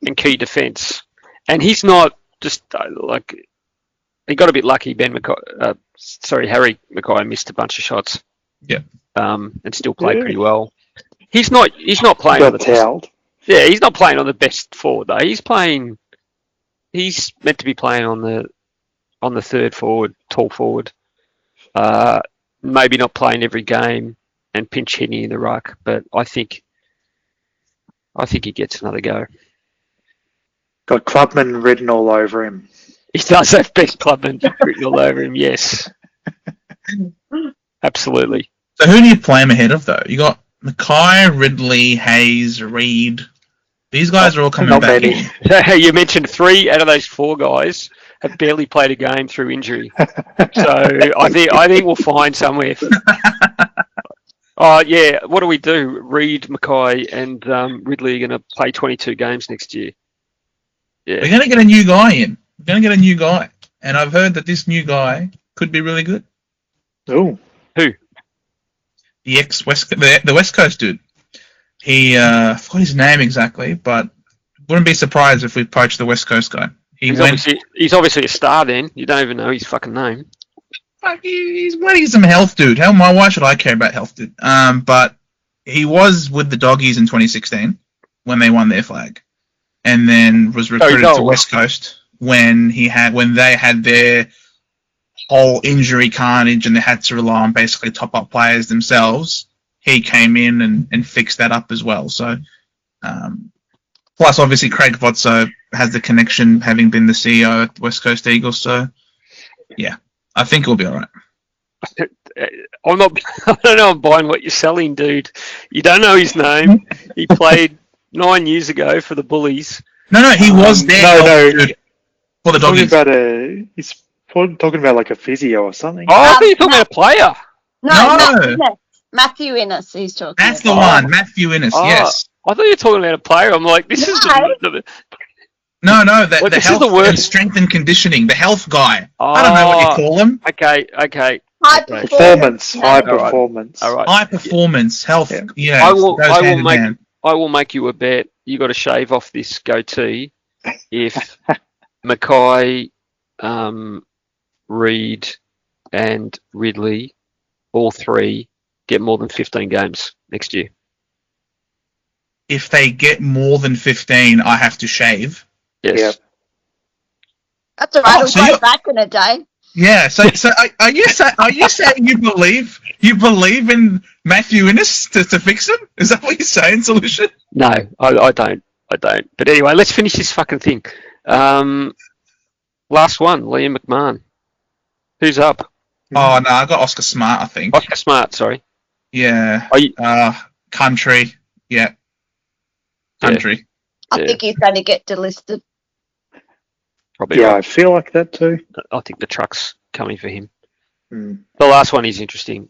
and key defence. And he's not just he got a bit lucky. Harry Mackay missed a bunch of shots. Yeah. And still played pretty well. He's not playing. Got towelled. Yeah, he's not playing on the best forward though. He's meant to be playing on the third forward, tall forward. Maybe not playing every game and pinch hitting in the ruck, but I think he gets another go. Got Clubman written all over him. He does have best Clubman written all over him. Yes, absolutely. So who do you play him ahead of though? You got Mackay, Ridley, Hayes, Reed. These guys are all coming Not back many. in. You mentioned 3 out of those 4 guys have barely played a game through injury. So I think we'll find somewhere. Oh yeah, what do we do? Reed, Mackay, and Ridley are going to play 22 games next year. Yeah, We're going to get a new guy in. We're going to get a new guy, and I've heard that this new guy could be really good. Oh, who? The West Coast dude. He I forgot his name exactly, but wouldn't be surprised if we poached the West Coast guy. He's obviously a star. Then you don't even know his fucking name. Fuck, he's wanting some health, dude. Why should I care about health, dude? But he was with the Doggies in 2016 when they won their flag, and then was recruited to West Coast when they had their whole injury carnage and they had to rely on basically top up players themselves. He came in and fixed that up as well. So, plus obviously Craig Votso has the connection, having been the CEO at West Coast Eagles. So, yeah, I think it'll be all right. I don't know. I'm buying what you're selling, dude. You don't know his name. He played 9 years ago for the Bullies. No, he was there. Dude, for the Doggies. He's talking about like a physio or something. Oh, I thought you were talking about a player. No. Matthew Innes, he's talking That's about. the one, Matthew Innes, yes. I thought you were talking about a player. I'm like, this is the No, Well, the health and strength and conditioning, the health guy. I don't know what you call him. Okay. High Performance. All right. High performance, health. Yeah, I will make you a bet. You got to shave off this goatee if Mackay, Reed, and Ridley, all 3, get more than 15 games next year. If they get more than 15, I have to shave. Yes. Yep. That's all right. It'll go back in a day. Yeah. So are you saying you believe in Matthew Innes to fix him? Is that what you're saying, Solution? No, I don't. But anyway, let's finish this fucking thing. Last one, Liam McMahon. Who's up? Oh no, I got Oscar Smart. I think. Oscar Smart. Sorry. Yeah. Country. Yeah. Country. I think he's going to get delisted. Probably. Yeah, Right. I feel like that too. I think the truck's coming for him. Mm. The last one is interesting.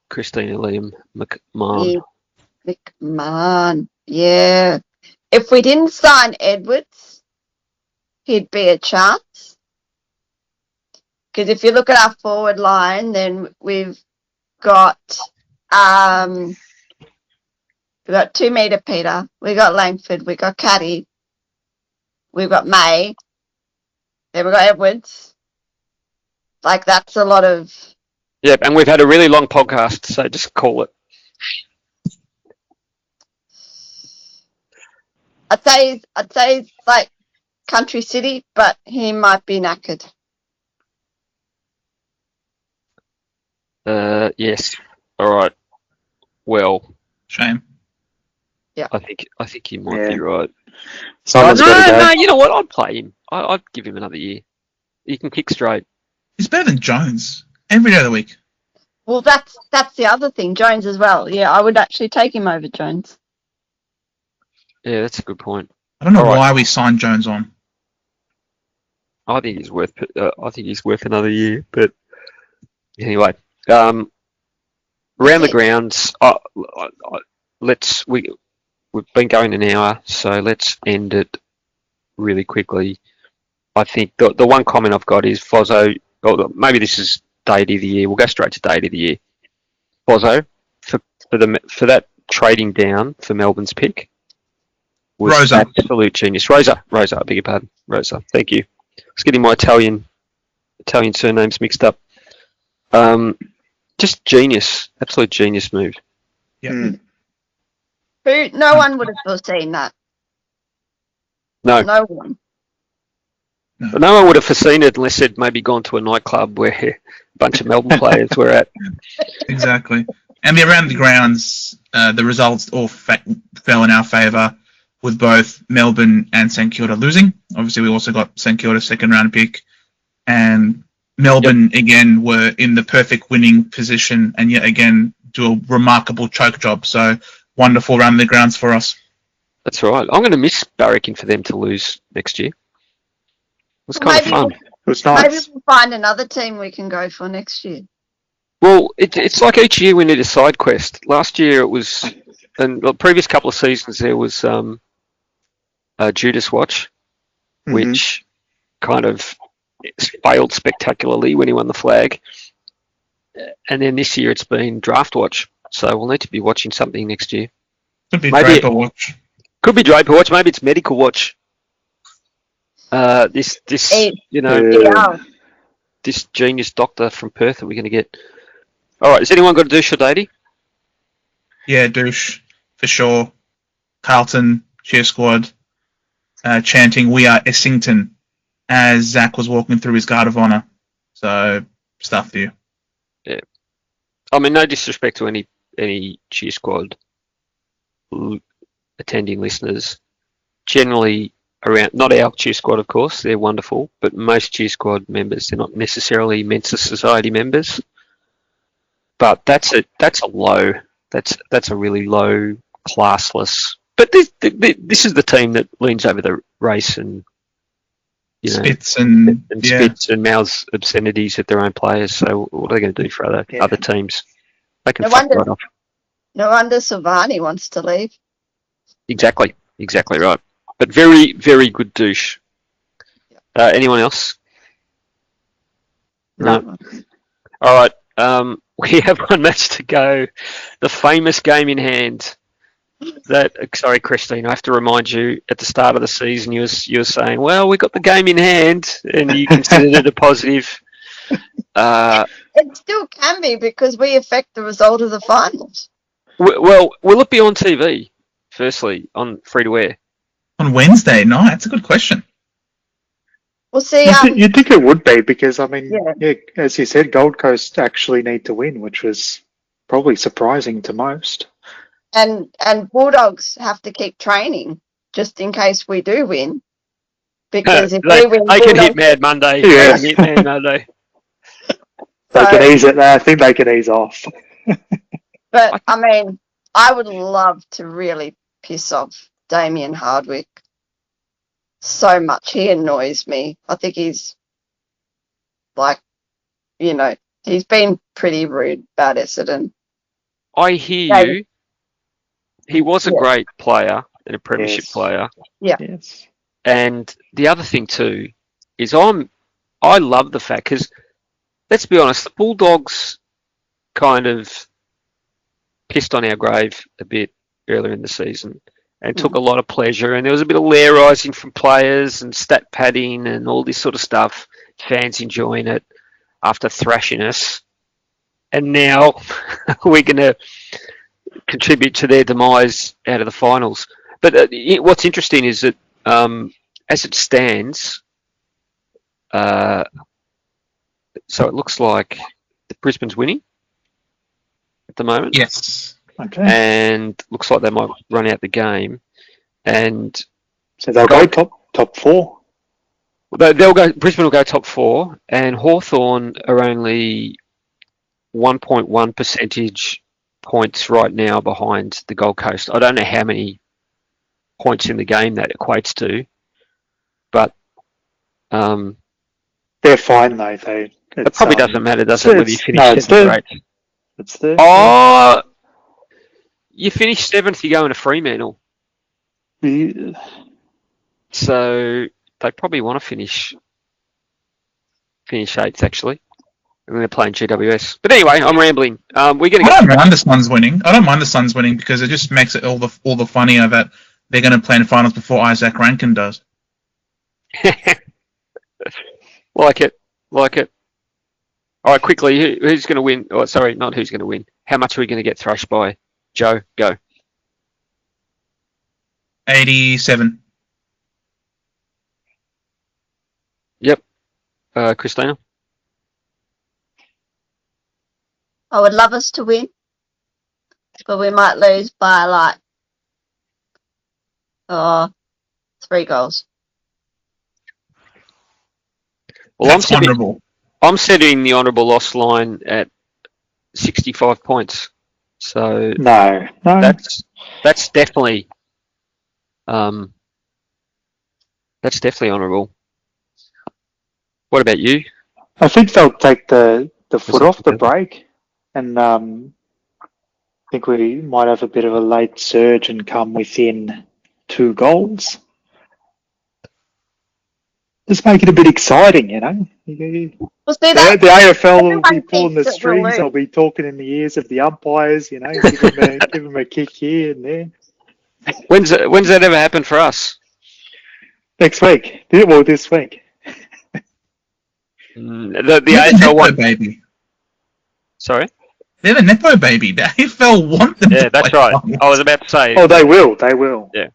Christina Liam McMahon. McMahon. Yeah. If we didn't sign Edwards, he'd be a chance. Because if you look at our forward line, then we've got 2 metre Peter, we got Langford, we got Caddy, we've got May, then we got Edwards. Like that's a lot of. Yep, and we've had a really long podcast, so just call it. I'd say it's like Country City, but he might be knackered. Yes. All right. Well, Shame. Yeah. I think you might be right. Someone's got to go. No, you know what? I'd play him. I'd give him another year. He can kick straight. He's better than Jones every day of the week. Well, that's the other thing. Jones as well. Yeah, I would actually take him over Jones. Yeah, that's a good point. I don't know why we signed Jones on. I think he's worth. Another year. But anyway, around the grounds. We've been going an hour, so let's end it really quickly. I think the one comment I've got is Fozzo. Or maybe this is Deity of the Year. We'll go straight to Deity of the Year. Fozzo for that trading down for Melbourne's pick was Rosa. Absolute genius. Rosa. I beg your pardon. Rosa. Thank you. I was getting my Italian surnames mixed up. Just genius. Absolute genius move. Yeah. Mm. No one would have foreseen that. No. No one. No one would have foreseen it unless they'd maybe gone to a nightclub where a bunch of Melbourne players were at. Exactly. And around the grounds, the results all fell in our favour, with both Melbourne and St Kilda losing. Obviously, we also got St Kilda's second round pick, and Melbourne again were in the perfect winning position, and yet again do a remarkable choke job. So wonderful round the grounds for us. That's right. I'm going to miss barracking for them to lose next year. It was kind of fun. It was nice. Maybe we'll find another team we can go for next year. Well, it's like each year we need a side quest. Last year it was, and the previous couple of seasons there was Judas Watch, which kind of failed spectacularly when he won the flag. And then this year it's been Draft Watch. So we'll need to be watching something next year. Could be Draper Watch. Could be Draper Watch. Maybe it's Medical Watch. This genius doctor from Perth that we're going to get. All right, has anyone got a douche or Dady? Yeah, douche, for sure. Carlton, cheer squad, chanting, "We are Essendon," as Zach was walking through his guard of honour. So, stuff for you. Yeah. I mean, no disrespect to any cheer squad attending listeners. Generally, around, not our cheer squad, of course, they're wonderful, but most cheer squad members, they're not necessarily Mensa Society members. But that's a really low, classless. But this is the team that leans over the race and spits and spits and mouths obscenities at their own players. So what are they going to do for other teams? They can fuck right off. No wonder Silvani wants to leave. Exactly right. But very, very good douche. Anyone else? No. All right. We have one match to go. The famous game in hand. Sorry, Christine, I have to remind you, at the start of the season, you were saying, well, we got the game in hand, and you considered it a positive. It still can be, because we affect the result of the finals. Well, will it be on TV, firstly, on free-to-air? On Wednesday night? That's a good question. We'll see. You'd think it would be, because, I mean, as you said, Gold Coast actually need to win, which was probably surprising to most. And Bulldogs have to keep training just in case we do win. Because if we win, they can hit Mad Monday. Yeah. They can hit Mad Monday. They can ease it there. I think they can ease off. But, I mean, I would love to really piss off Damien Hardwick so much. He annoys me. I think he's, he's been pretty rude about Essendon. I hear you. He was a great player and a premiership player. Yeah. Yes. And the other thing too is I love the fact, because let's be honest, the Bulldogs kind of pissed on our grave a bit earlier in the season and took a lot of pleasure, and there was a bit of lair-rising from players and stat padding and all this sort of stuff, fans enjoying it after thrashing us. And now we're going to contribute to their demise out of the finals. But what's interesting is that as it stands, so it looks like Brisbane's winning at the moment. Yes. Okay. And looks like they might run out the game. And so they'll go top four. They'll go. Brisbane will go top four, and Hawthorn are only 1.1 percentage points right now behind the Gold Coast. I don't know how many points in the game that equates to, but they're fine though. It probably doesn't matter, does it? Whether you finish it's third. Oh, you finish seventh, you go into Fremantle. Yeah. So they probably want to finish eighth actually. And they're playing GWS. But anyway, I'm rambling. We're going to. I don't mind the Suns winning. I don't mind the Suns winning because it just makes it all the funnier that they're going to play in finals before Isaac Rankin does. Like it. All right, quickly, who's going to win? Oh, sorry, not who's going to win. How much are we going to get thrashed by? Joe, go. 87. Christina? I would love us to win, but we might lose by like 3 goals. Well, That's honourable. I'm setting the honourable loss line at 65 points. So No. that's definitely honourable. What about you? I think they'll take the foot off the brake, and I think we might have a bit of a late surge and come within 2 goals. Just make it a bit exciting, you know. We'll see that. The AFL will be Everyone pulling the thinks that we'll strings. lose. I'll be talking in the ears of the umpires, you know, give them a kick here and there. When's that ever happened for us? Next week. Well, this week. The They're the AFL Nepo one. baby. Sorry? They're the Nepo baby. The AFL want them Yeah, to that's play right. finals. I was about to say. Oh, they will. Yeah.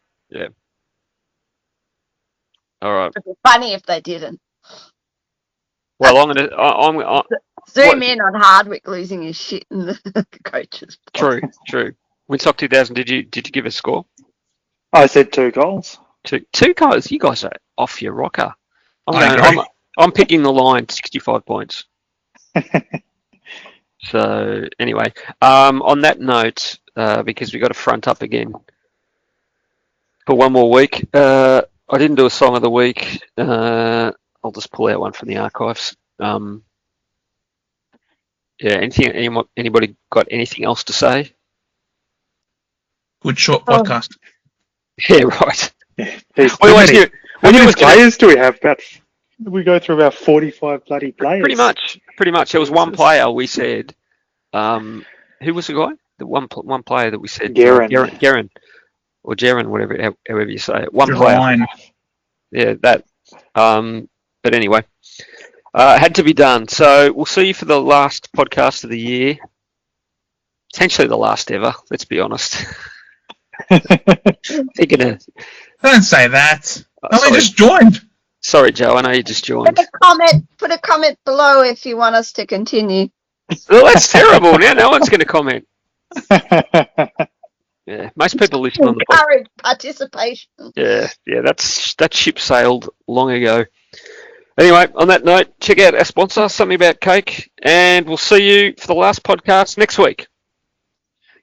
All right. It'd be funny if they didn't. Well, I'm Zoom in on Hardwick losing his shit in the coaches. true. Windsock 2000. Did you give a score? I said 2 goals. Two guys. You guys are off your rocker. I agree. I'm picking the line 65 points. So anyway, on that note, because we got to front up again for one more week. I didn't do a song of the week. I'll just pull out one from the archives. Anybody got anything else to say? Good short podcast. Yeah, right. How many players do we have? We go through about 45 bloody players. Pretty much. There was one player we said. Who was the guy? The one player that we said. Garen. Or Jaren, however you say it. One player. Yeah, that. But anyway, had to be done. So we'll see you for the last podcast of the year. Potentially the last ever. Let's be honest. Don't say that. I just joined. Sorry, Joe. I know you just joined. Put a comment below if you want us to continue. Well, that's terrible. Now no one's going to comment. Yeah, most people listen on the podcast. Encourage participation. Yeah, that ship sailed long ago. Anyway, on that note, check out our sponsor, Something About Cake, and we'll see you for the last podcast next week.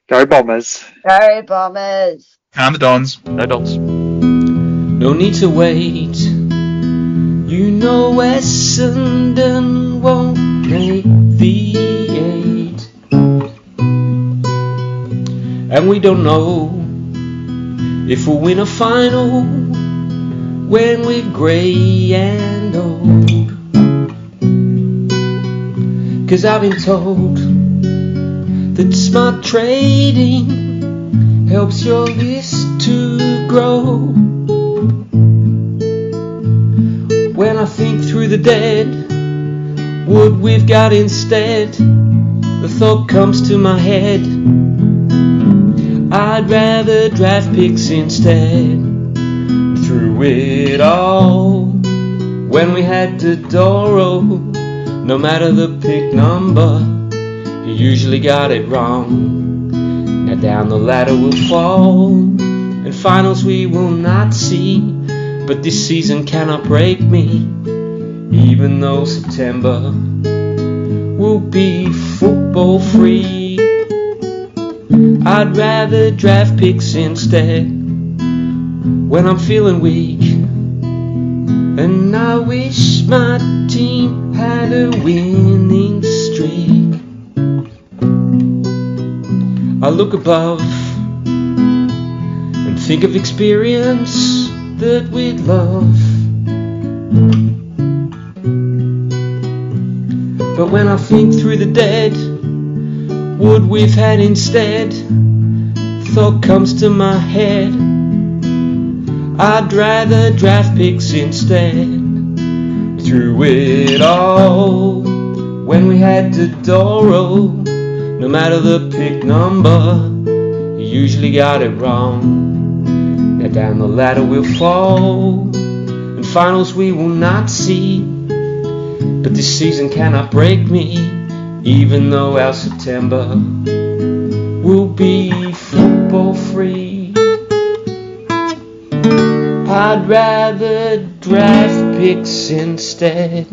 Go Bombers. Go Bombers. Calm the Dons. No Dons. No need to wait. You know Essendon won't make the 8. And we don't know if we'll win a final when we're grey and old. 'Cause I've been told that smart trading helps your list to grow. When I think through the dead wood we've got instead, the thought comes to my head, I'd rather draft picks instead. Through it all, when we had to Doro, no matter the pick number, you usually got it wrong. Now down the ladder we'll fall, and finals we will not see, but this season cannot break me, even though September will be football free. I'd rather draft picks instead when I'm feeling weak, and I wish my team had a winning streak. I look above and think of experience that we'd love, but when I think through the dead wood we've had instead, thought comes to my head, I'd rather draft picks instead. Through it all, when we had to Doro, no matter the pick number, you usually got it wrong. Now down the ladder we'll fall, and finals we will not see, but this season cannot break me, even though our September will be football free. I'd rather draft picks instead.